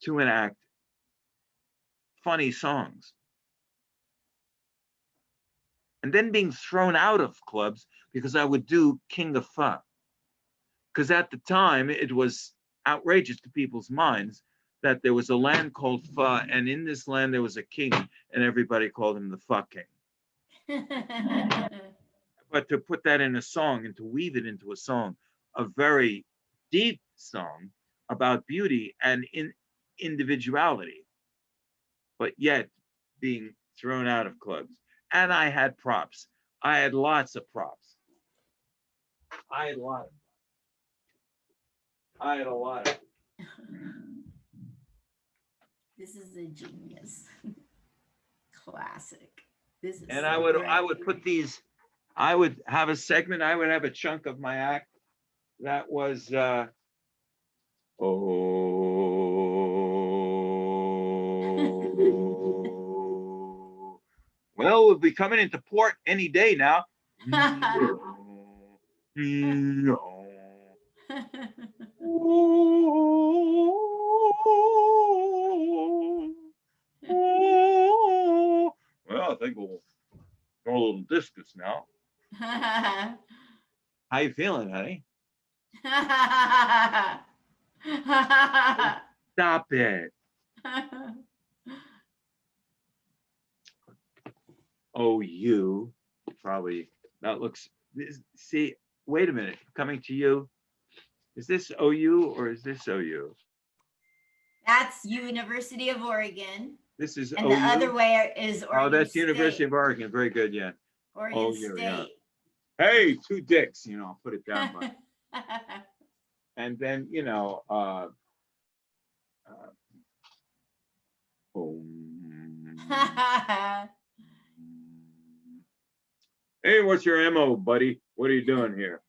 to an act funny songs. And then being thrown out of clubs because I would do King of Pho. Because at the time it was outrageous to people's minds that there was a land called Fa, and in this land there was a king, and everybody called him the Fa King. But to put that in a song and to weave it into a song, a very deep song about beauty and individuality, but yet being thrown out of clubs. And I had props. I had lots of props. I had a lot. I had a lot. This is a genius. Classic. This is And so I great. would put these. I would have a segment. I would have a chunk of my act that was. Oh. Well, we'll be coming into port any day now. Well, I think we'll go a little discus now. How you feeling, honey? Stop it. Oh, you probably that looks. See, wait a minute. Coming to you. Is this OU or is this OU? That's University of Oregon. This is And OU. the other way is Oregon Oh, that's State. University of Oregon. Very good. Yeah. Oregon OU, State. yeah. Hey, two dicks. You know, I'll put it down. By. And then hey, what's your MO, buddy? What are you doing here?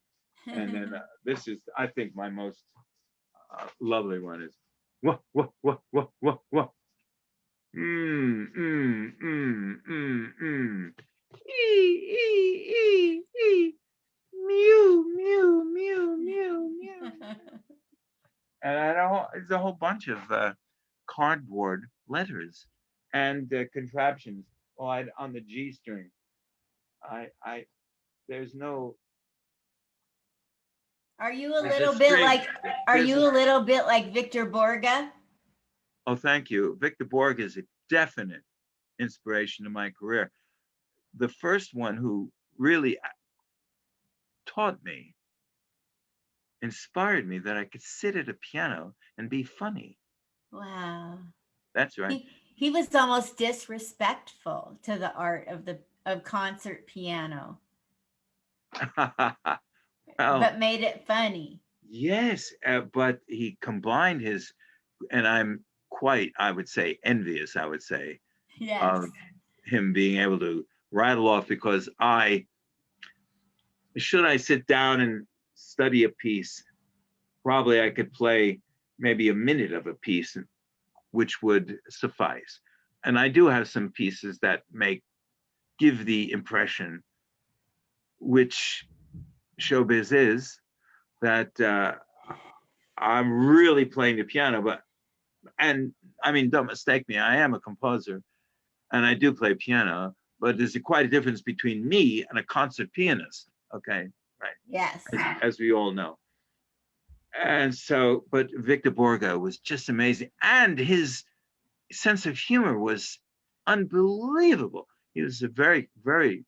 And then this is, I think, my most lovely one is wah. Mew. And I don't. It's a whole bunch of cardboard letters and contraptions. Oh, on the G string. There's no. Are you a There's a little bit string. like? Are There's you a little bit like Victor Borge? Oh, thank you. Victor Borge is a definite inspiration to my career. The first one who really taught me, inspired me that I could sit at a piano and be funny. Wow. That's right. He was almost disrespectful to the art of concert piano, but made it funny. Yes, but he combined his, and I'm quite, I would say, envious, I would say, Yes. of him being able to rattle off, because should I sit down and study a piece, probably I could play maybe a minute of a piece, which would suffice. And I do have some pieces that give the impression, which showbiz is, that I'm really playing the piano, and I mean, don't mistake me, I am a composer and I do play piano, but there's quite a difference between me and a concert pianist. Okay, right. Yes. As we all know. And so, but Victor Borge was just amazing. And his sense of humor was unbelievable. He was a very, very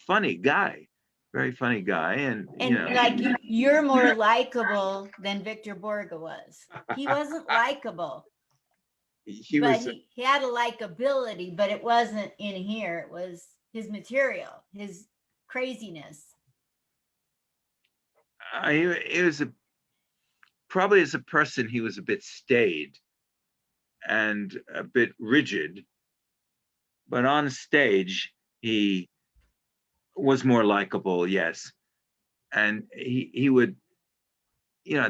funny guy. Very funny guy. And like you're more likable than Victor Borge was. He wasn't likable. He had a likability, but it wasn't in here. It was his material, his craziness. It was probably as a person, he was a bit staid and a bit rigid, but on stage, he was more likable, yes. And he would,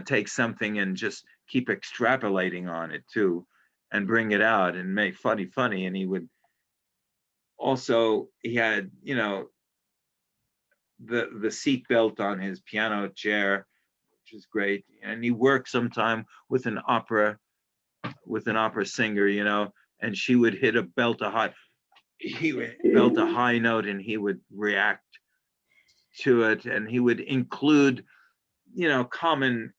take something and just keep extrapolating on it too, and bring it out and make funny. And he would also, he had, the seat belt on his piano chair, which is great. And he worked sometime with an opera singer, and she would hit he would belt a high note and he would react to it, and he would include, common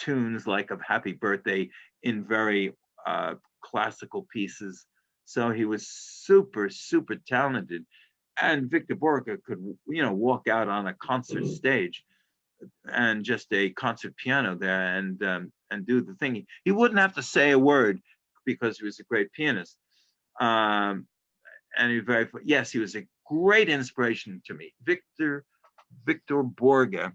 tunes like of Happy Birthday in very classical pieces. So he was super, super talented. And Victor Borge could, walk out on a concert stage and just a concert piano there and do the thing. He wouldn't have to say a word because he was a great pianist. And he he was a great inspiration to me, Victor Borge.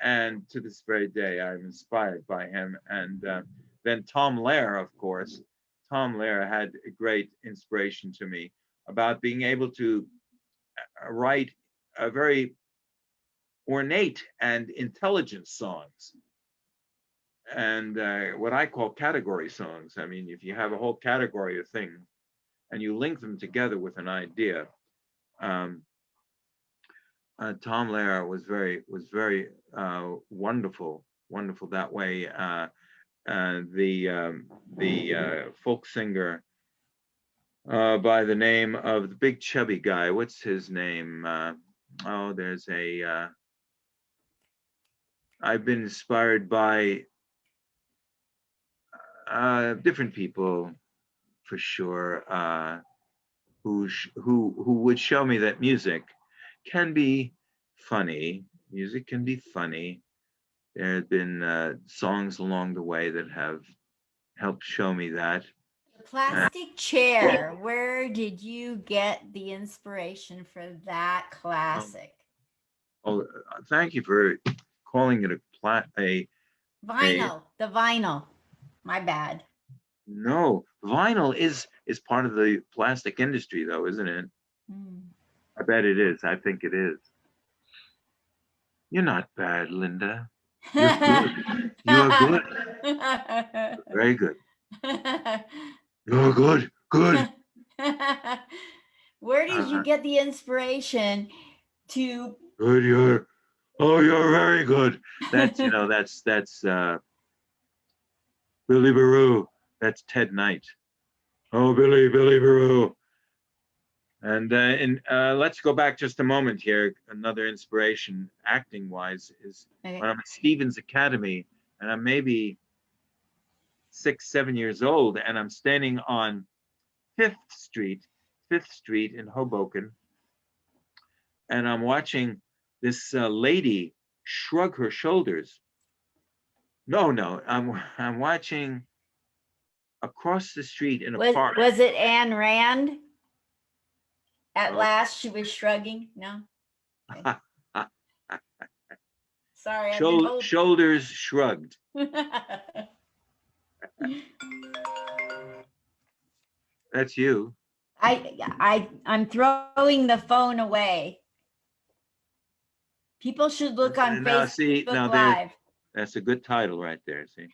And to this very day, I'm inspired by him. And then Tom Lehrer, of course. Tom Lehrer had a great inspiration to me about being able to write a very ornate and intelligent songs. And what I call category songs. I mean, if you have a whole category of things and you link them together with an idea, Tom Lehrer was very wonderful that way. The folk singer by the name of the big chubby guy, what's his name? There's a. I've been inspired by different people, for sure, who would show me that music can be funny. Music can be funny. There have been songs along the way that have helped show me that. The plastic chair. Where did you get the inspiration for that classic? Thank you for calling it Vinyl. The vinyl. My bad. No, vinyl is part of the plastic industry, though, isn't it? I bet it is. I think it is. You're not bad, Linda. You're good. You're good. Very good. You're good. Good. Where did you get the inspiration to? Good. You're very good. That's that's Billy Baru. That's Ted Knight. Oh, Billy Baru. And let's go back just a moment here. Another inspiration, acting-wise, is when I'm at Stevens Academy, and I'm maybe 6, 7 years old, and I'm standing on Fifth Street in Hoboken, and I'm watching this lady shrug her shoulders. No, I'm watching across the street in a park. Was it Ayn Rand? At last, she was shrugging. No. Okay. Sorry. Shoulders shrugged. That's you. I'm throwing the phone away. People should look on Facebook Live. That's a good title right there. See,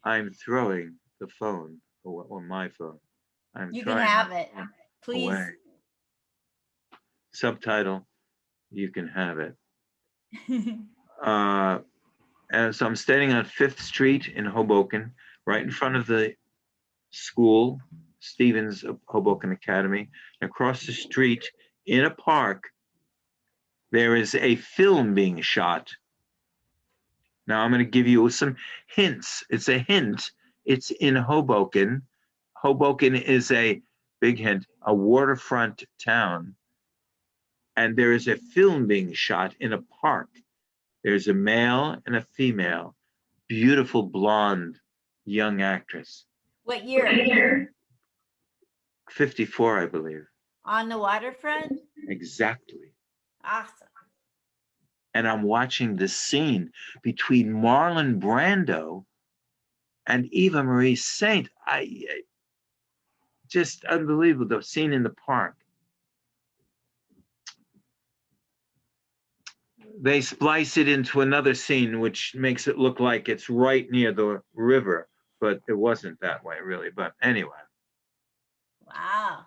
I'm throwing the phone or my phone. You can have it, please. Away. Subtitle: you can have it. And so I'm standing on 5th Street in Hoboken, right in front of the school, Stevens Hoboken Academy. And across the street in a park, there is a film being shot. Now I'm going to give you some hints. It's a hint. It's in Hoboken. Hoboken is a big hint, a waterfront town. And there is a film being shot in a park. There's a male and a female, beautiful blonde young actress. What year? 54, I believe. On the waterfront? Exactly. Awesome. And I'm watching this scene between Marlon Brando and Eva Marie Saint. Just unbelievable, the scene in the park. They splice it into another scene, which makes it look like it's right near the river, but it wasn't that way, really. But anyway. Wow.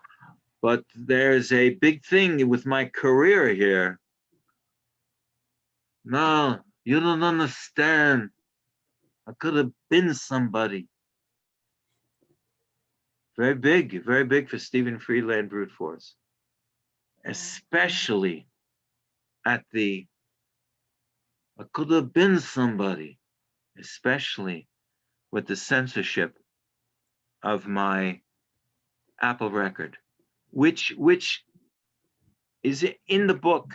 But there's a big thing with my career here. No, you don't understand. I could have been somebody. Very big for Stephen Friedland Brute Force, especially at the I could have been somebody, especially with the censorship of my Apple record, which is in the book.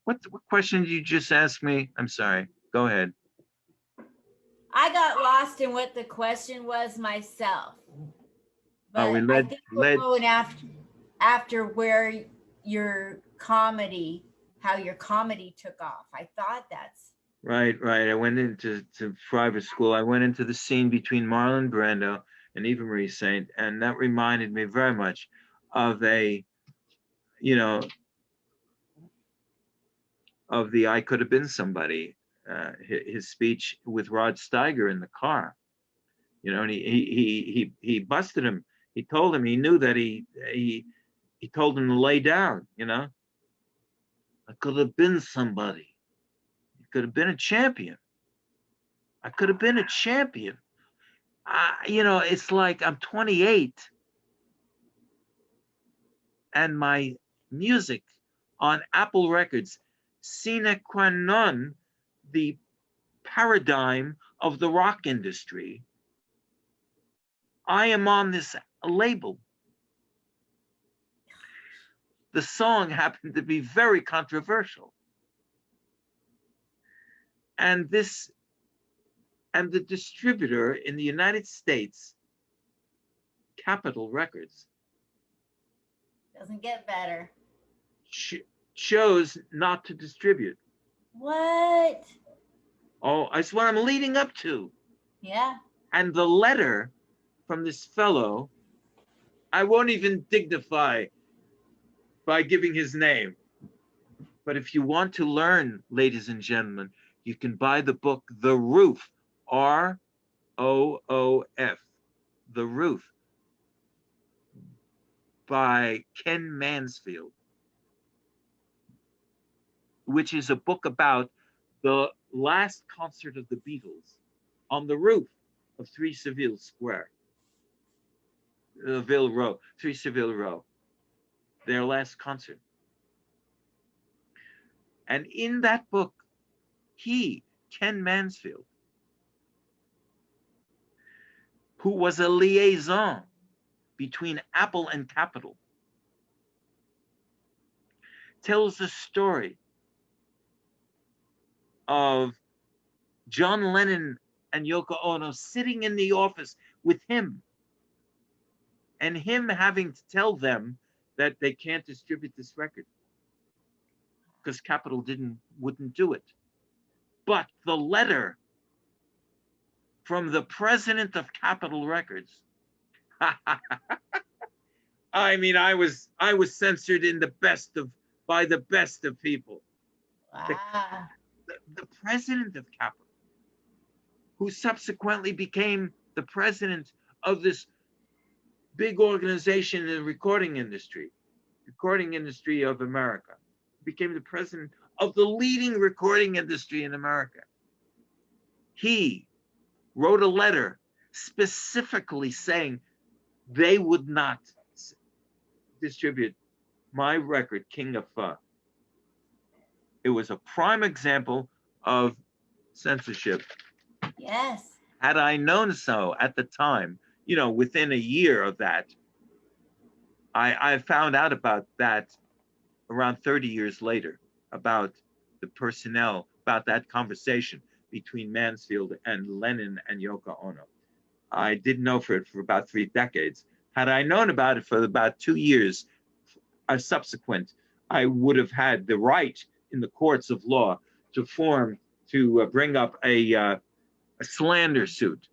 What question did you just ask me? I'm sorry. Go ahead. I got lost in what the question was myself. But We I think we're going after where your comedy, how your comedy took off. I thought that's right. I went into private school. I went into the scene between Marlon Brando and Eva Marie Saint, and that reminded me very much of a, you know, of the I Could Have Been Somebody, his speech with Rod Steiger in the car. You know, and he busted him. He told him, he knew that he told him to lay down. You know, I could have been somebody. I could have been a champion. I could have been a champion. You know, it's like I'm 28 and my music on Apple Records, sine qua non, the paradigm of the rock industry. I am on this label. The song happened to be very controversial. And the distributor in the United States, Capitol Records, doesn't get better. chose not to distribute. What? Oh, that's what I'm leading up to. Yeah. And the letter from this fellow, I won't even dignify by giving his name. But if you want to learn, ladies and gentlemen, you can buy the book, The Roof, ROOF, The Roof, by Ken Mansfield, which is a book about the last concert of the Beatles on the roof of 3 Seville Square, Seville Row, 3 Seville Row, their last concert. And in that book, Ken Mansfield, who was a liaison between Apple and Capitol, tells the story of John Lennon and Yoko Ono sitting in the office with him, and him having to tell them that they can't distribute this record because Capitol wouldn't do it. But the letter from the president of Capitol Records, I mean, I was censored by the best of people. Wow. The president of Capitol, who subsequently became the president of this big organization in the recording industry of America, became the president of the leading recording industry in America. He wrote a letter specifically saying they would not distribute my record, King of Pho. It was a prime example of censorship. Yes. Had I known so at the time, you know, within a year of that, I found out about that around 30 years later, about the personnel, about that conversation between Mansfield and Lennon and Yoko Ono. I didn't know for about 3 decades. Had I known about it for about 2 years subsequent, I would have had the right in the courts of law to bring up a slander suit,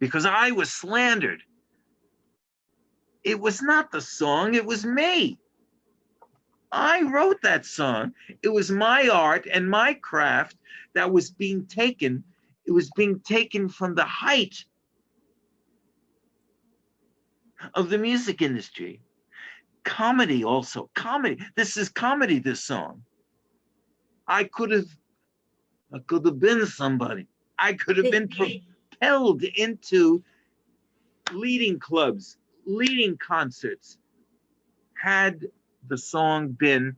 because I was slandered. It was not the song, it was me. I wrote that song. It was my art and my craft that was being taken. It was being taken from the height of the music industry. Comedy also, comedy. This is comedy, this song. I could have been somebody. I could have been propelled into leading clubs, leading concerts, had the song been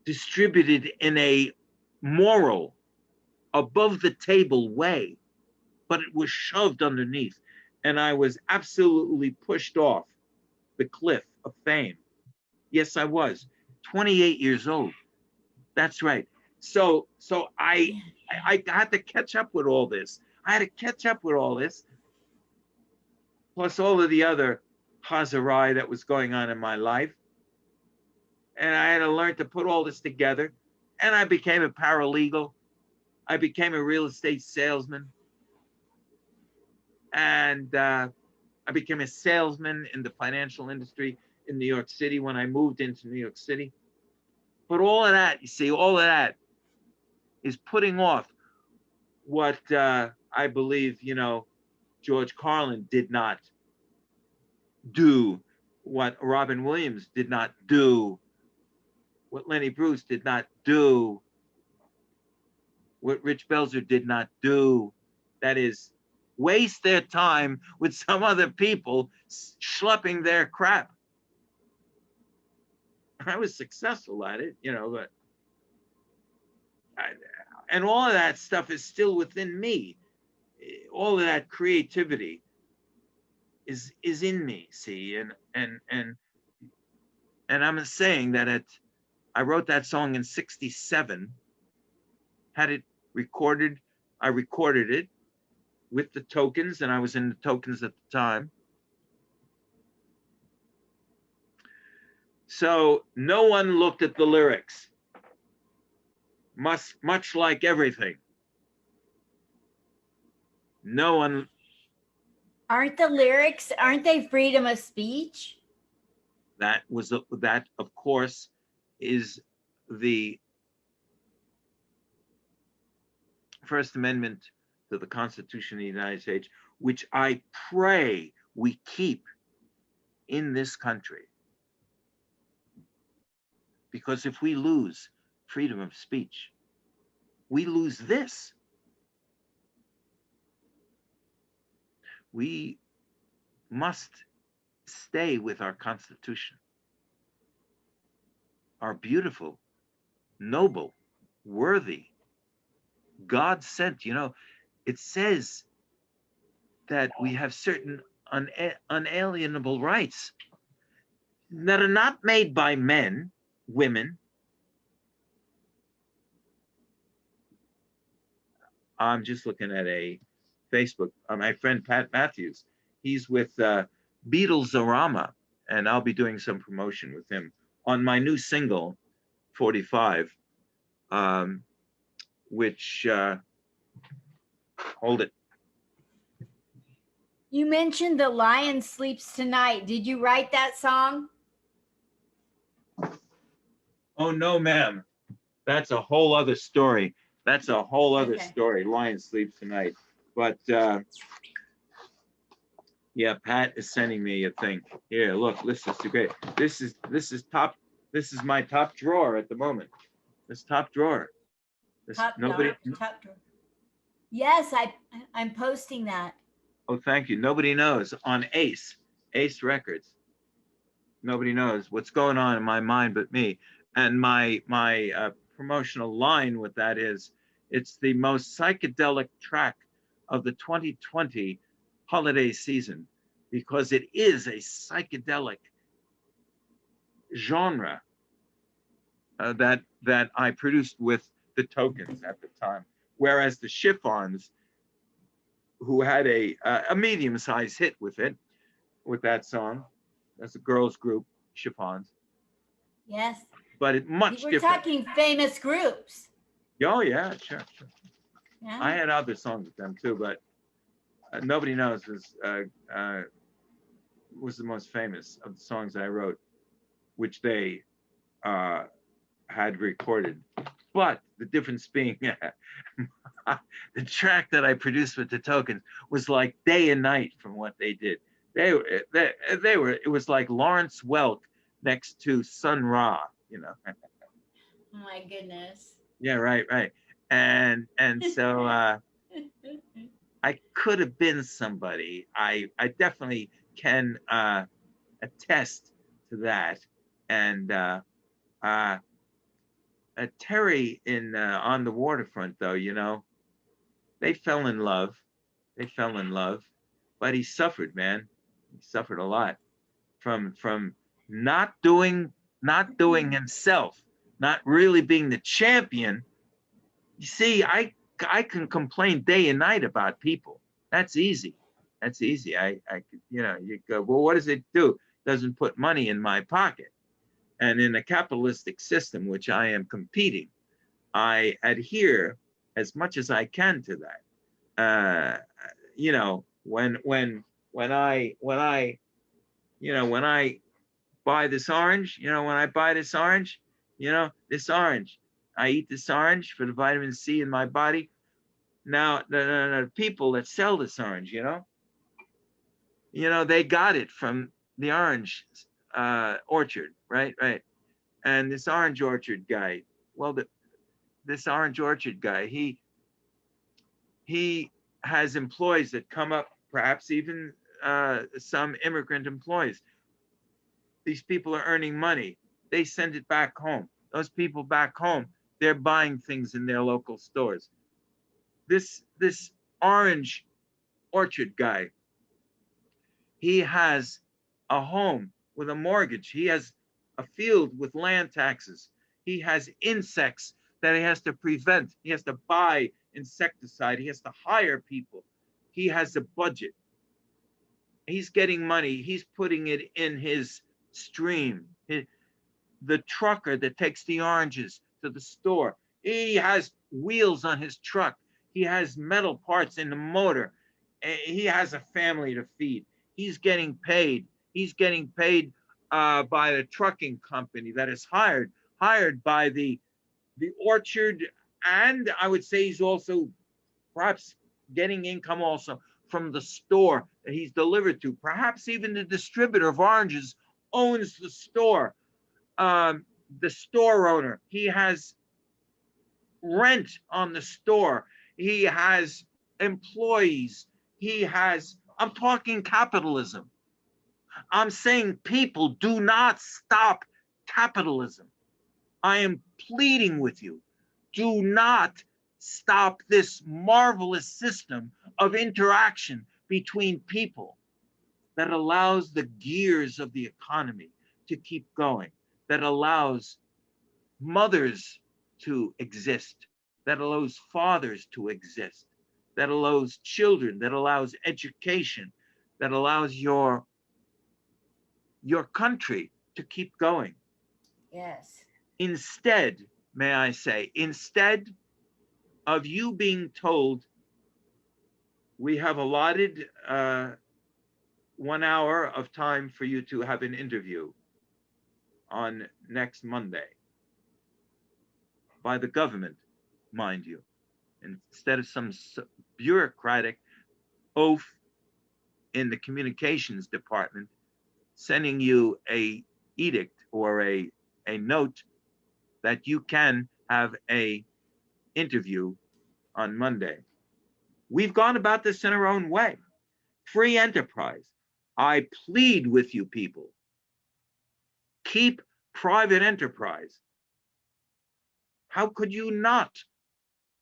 distributed in a moral, above the table way, but it was shoved underneath. And I was absolutely pushed off the cliff of fame. Yes, I was 28 years old. That's right. So I had to catch up with all this. I had to catch up with all this, plus all of the other hazarai that was going on in my life. And I had to learn to put all this together. And I became a paralegal. I became a real estate salesman. And I became a salesman in the financial industry in New York City when I moved into New York City. But all of that, you see, all of that is putting off what I believe, George Carlin did not do, what Robin Williams did not do, what Lenny Bruce did not do, what Rich Belzer did not do. That is, waste their time with some other people schlepping their crap. I was successful at it, but and all of that stuff is still within me. All of that creativity is in me. See, and I'm saying that I wrote that song in '67, had it recorded. I recorded it with the Tokens, and I was in the Tokens at the time. So no one looked at the lyrics, much like everything. No one. Aren't the lyrics, aren't they freedom of speech? That, of course, is the First Amendment to the Constitution of the United States, which I pray we keep in this country. Because if we lose freedom of speech, we lose this. We must stay with our Constitution, our beautiful, noble, worthy, God sent. It says that we have certain unalienable rights that are not made by men, women. I'm just looking at a Facebook. My friend Pat Matthews, he's with Beatlesarama, and I'll be doing some promotion with him on my new single, 45, which, hold it. You mentioned The Lion Sleeps Tonight. Did you write that song? Oh, no, ma'am. That's a whole other story. That's a whole other story. Lion Sleeps Tonight. But yeah, Pat is sending me a thing. Here, look, this is great. This is my top drawer at the moment. This top drawer. Top drawer. Yes, I'm posting that. Oh, thank you. Nobody knows on Ace Records. Nobody knows what's going on in my mind but me. And my promotional line with that is, it's the most psychedelic track of the 2020 holiday season, because it is a psychedelic genre that I produced with the Tokens at the time. Whereas the Chiffons, who had a medium-sized hit with that song, that's a girls group, Chiffons. Yes. But it much We're different. talking famous groups. Oh yeah, sure. Yeah. I had other songs with them too, but Nobody Knows was the most famous of the songs I wrote, which they had recorded. But the difference being, the track that I produced with the Tokens was like day and night from what they did. They were. It was like Lawrence Welk next to Sun Ra. Oh my goodness. Yeah, right. And so I could have been somebody. I definitely can attest to that. And Terry in on the waterfront, though, you know, they fell in love. They fell in love, but he suffered, man. He suffered a lot from not doing himself, not really being the champion. You see, I can complain day and night about people. That's easy. That's easy. I you know, you go, well, what does it do? Doesn't put money in my pocket. And in a capitalistic system, which I am competing, I adhere as much as I can to that. You know, when I buy this orange, this orange, I eat this orange for the vitamin C in my body. Now, the people that sell this orange, they got it from the orange orchard, right? Right. And this orange orchard guy, well, this orange orchard guy, he has employees that come up, perhaps even some immigrant employees. These people are earning money. They send it back home. Those people back home, they're buying things in their local stores. This orange orchard guy, he has a home with a mortgage. He has a field with land taxes. He has insects that he has to prevent. He has to buy insecticide. He has to hire people. He has a budget. He's getting money. He's putting it in his stream. The trucker that takes the oranges to the store, he has wheels on his truck. He has metal parts in the motor. He has a family to feed. He's getting paid. He's getting paid by the trucking company that is hired by the orchard. And I would say he's also perhaps getting income also from the store that he's delivered to. Perhaps even the distributor of oranges owns the store. The store owner, he has rent on the store. He has employees. I'm talking capitalism. I'm saying, people, do not stop capitalism. I am pleading with you. Do not stop this marvelous system of interaction between people that allows the gears of the economy to keep going, that allows mothers to exist, that allows fathers to exist, that allows children, that allows education, that allows your country to keep going. Yes. Instead, may I say, instead of you being told, we have allotted 1 hour of time for you to have an interview on next Monday, by the government, mind you, instead of some bureaucratic oaf in the communications department sending you a edict or a note that you can have a interview on Monday. We've gone about this in our own way. Free enterprise. I plead with you, people. Keep private enterprise. How could you not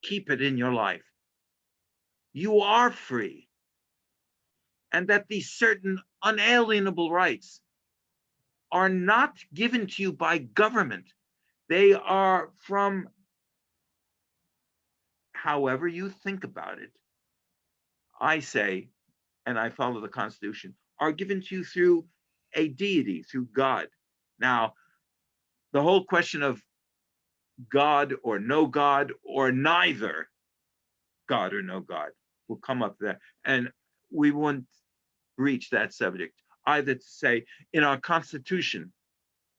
keep it in your life? You are free. And that these certain unalienable rights are not given to you by government. They are from, however you think about it, I say, and I follow the Constitution, are given to you through a deity, through God. Now, the whole question of God or no God or neither God or no God will come up there. And we won't breach that subject. Either to say in our Constitution,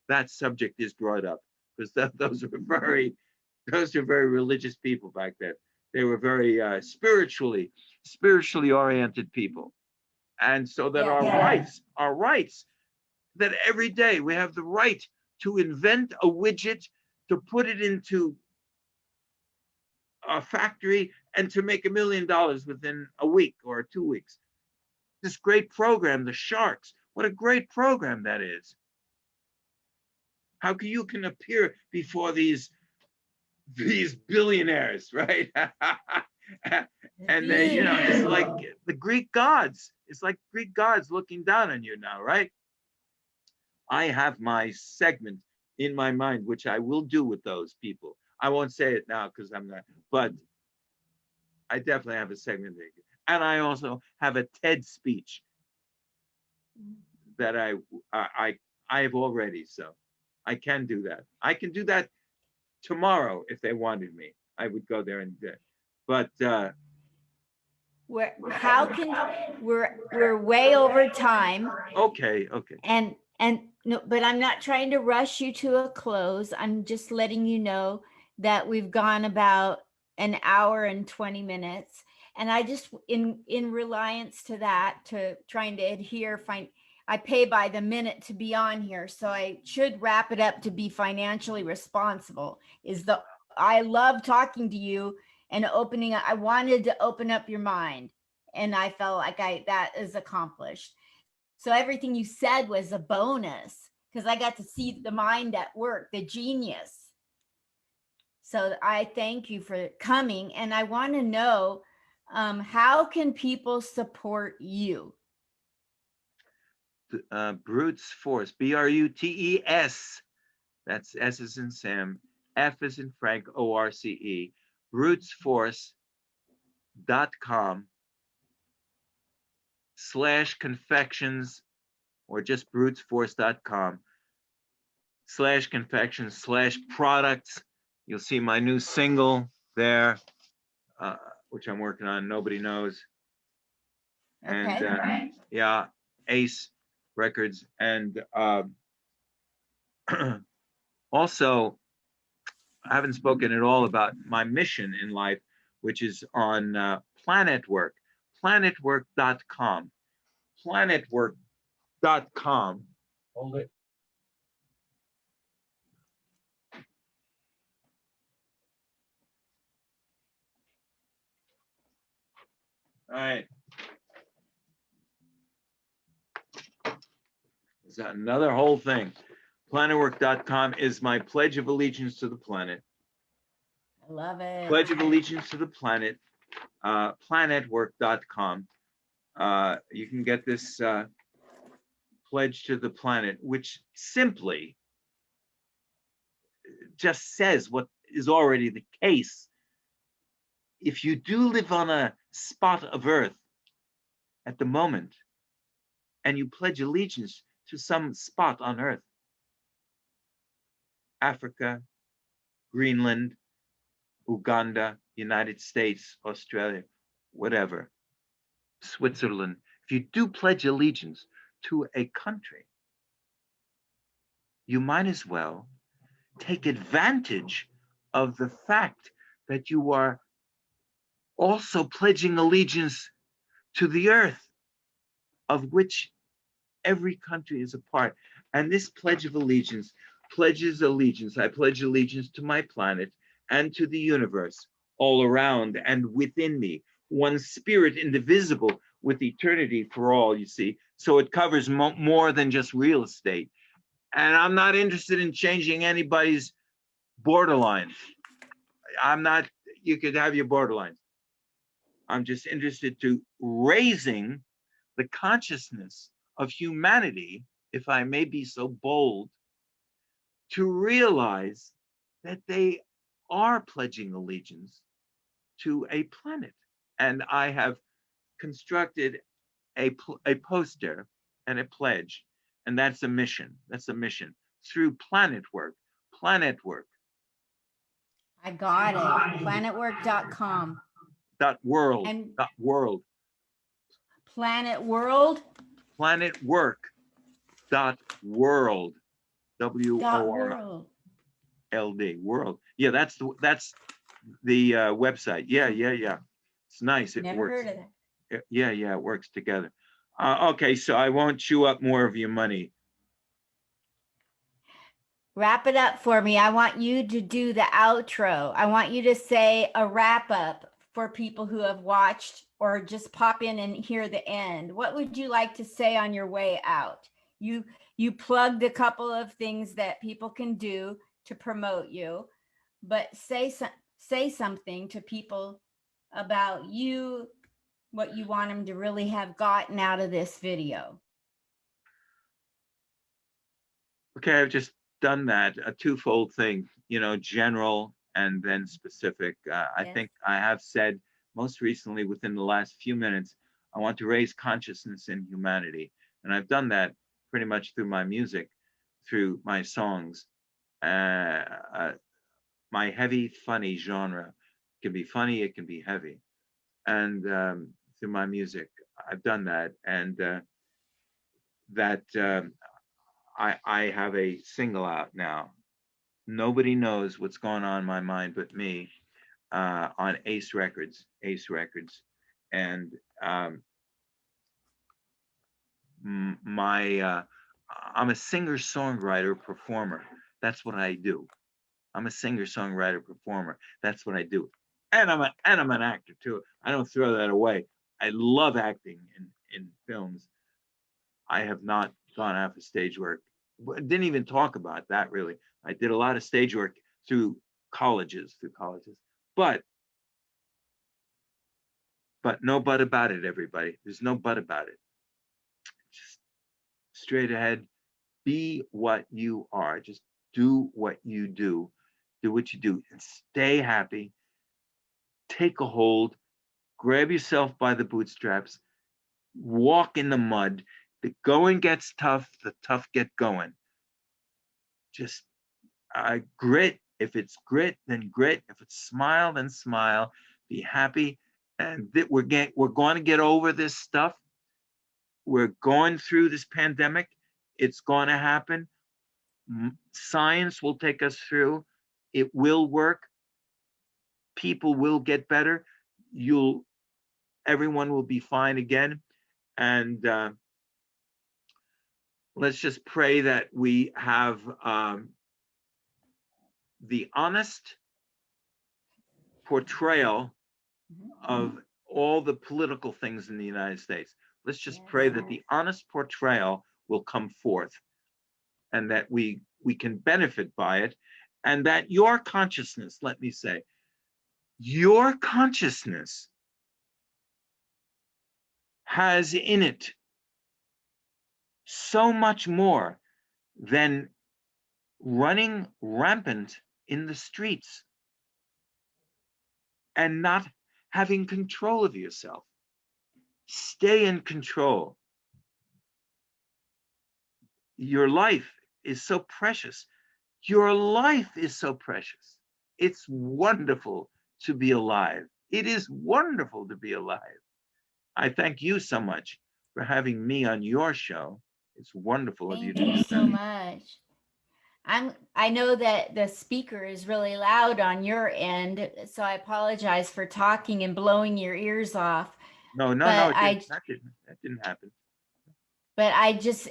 that subject is brought up, because those are very religious people back then. They were very spiritually oriented people. And so that our rights, that every day we have the right to invent a widget, to put it into a factory and to make $1 million within a week or 2 weeks. This great program, the Sharks, what a great program that is. How can you appear before these these billionaires, right? And they, you know, it's like the Greek gods. It's like Greek gods looking down on you now, right? I have my segment in my mind, which I will do with those people. I won't say it now because I'm not, but I definitely have a segment there. And I also have a TED speech that I have already, so I can do that. I can do that tomorrow if they wanted me. I would go there and do it. But we're way over time, okay. and no, but I'm not trying to rush you to a close. I'm just letting you know that we've gone about an hour and 20 minutes. And I just, in reliance to that, to trying to adhere, I pay by the minute to be on here. So I should wrap it up to be financially responsible. I love talking to you and I wanted to open up your mind. And I felt like that is accomplished. So everything you said was a bonus because I got to see the mind at work, the genius. So I thank you for coming. And I want to know, how can people support you? Brutes Force, BRUTES. That's S as in Sam, F as in Frank, ORCE. brutesforce.com/confections, or just brutesforce.com/confections/products. You'll see my new single there, which I'm working on. Nobody knows. And Okay. yeah, Ace Records. And also, I haven't spoken at all about my mission in life, which is on Planetwork.com. Planetwork.com. Hold it. All right. Is that another whole thing? Planetwork.com is my pledge of allegiance to the planet. I love it. Pledge of allegiance to the planet. Planetwork.com. You can get this pledge to the planet, which simply just says what is already the case. If you do live on a spot of Earth at the moment, and you pledge allegiance to some spot on Earth, Africa, Greenland, Uganda, United States, Australia, whatever, Switzerland, if you do pledge allegiance to a country, you might as well take advantage of the fact that you are also pledging allegiance to the earth, of which every country is a part. And this pledge of allegiance pledges allegiance. I pledge allegiance to my planet and to the universe all around and within me, one spirit indivisible with eternity for all, you see. So it covers more than just real estate. And I'm not interested in changing anybody's borderlines. I'm not, you could have your borderlines. I'm just interested to raising the consciousness of humanity, if I may be so bold, to realize that they are pledging allegiance to a planet. And I have constructed a poster and a pledge, and that's a mission. That's a mission through Planetwork. Planetwork. I got it. Planetwork.com. .world. And .world. Planet World. Planetwork.world. WORLD. World. Yeah, that's the website. Yeah. It's nice. It Never works. heard of that. Yeah, it works together. Okay, so I won't chew up more of your money. Wrap it up for me. I want you to do the outro. I want you to say a wrap up for people who have watched or just pop in and hear the end. What would you like to say on your way out? You plugged a couple of things that people can do to promote you, but say something to people about you, what you want them to really have gotten out of this video. Okay, I've just done that, a twofold thing, you know, general and then specific. I Yes. think I have said most recently within the last few minutes, I want to raise consciousness in humanity. And I've done that pretty much through my music, through my songs. My heavy, funny genre. It can be funny, it can be heavy. And through my music, I've done that. And I have a single out now. Nobody knows what's going on in my mind but me, on Ace Records. And I'm a singer songwriter performer. That's what I do. I'm a singer songwriter performer. That's what I do. And I'm an actor too. I don't throw that away. I love acting in films. I have not gone out for stage work. Didn't even talk about that really. I did a lot of stage work through colleges, but no but about it, everybody. There's no but about it. Just straight ahead, be what you are. Just do what you do. Do what you do and stay happy. Take a hold, grab yourself by the bootstraps, walk in the mud. The going gets tough, the tough get going. Just grit. If it's grit, then grit. If it's smile, then smile. Be happy. And that we're going to get over this stuff. We're going through this pandemic. It's going to happen. Science will take us through. It will work. People will get better. Everyone will be fine again. And let's just pray that we have the honest portrayal of all the political things in the United States. Let's just pray that the honest portrayal will come forth and that we can benefit by it, and that your consciousness, let me say, your consciousness has in it so much more than running rampant in the streets and not having control of yourself. Stay in control. Your life is so precious. Your life is so precious. It's wonderful to be alive. It is wonderful to be alive. I thank you so much for having me on your show. It's wonderful of you to do Thank you so that. much. I know that the speaker is really loud on your end, so I apologize for talking and blowing your ears off. No, But that didn't happen. But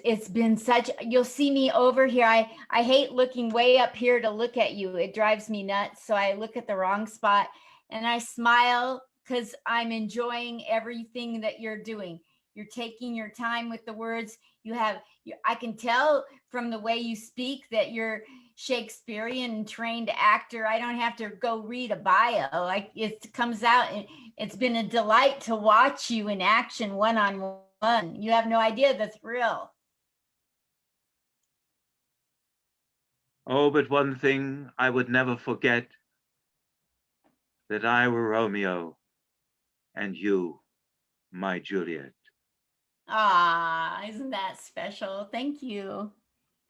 it's been such, you'll see me over here. I hate looking way up here to look at you. It drives me nuts. So I look at the wrong spot and I smile because I'm enjoying everything that you're doing. You're taking your time with the words. I can tell from the way you speak that you're Shakespearean trained actor. I don't have to go read a bio. It comes out, and it's been a delight to watch you in action one-on-one. You have no idea the thrill. Oh, but one thing I would never forget, that I were Romeo and you, my Juliet. Ah, isn't that special? Thank you.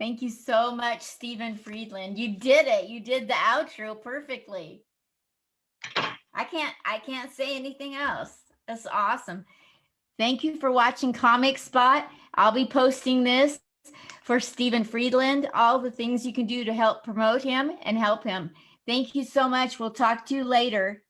Thank you so much, Stephen Friedland. You did it. You did the outro perfectly. I can't say anything else. That's awesome. Thank you for watching Comic Spot. I'll be posting this for Stephen Friedland, all the things you can do to help promote him and help him. Thank you so much. We'll talk to you later.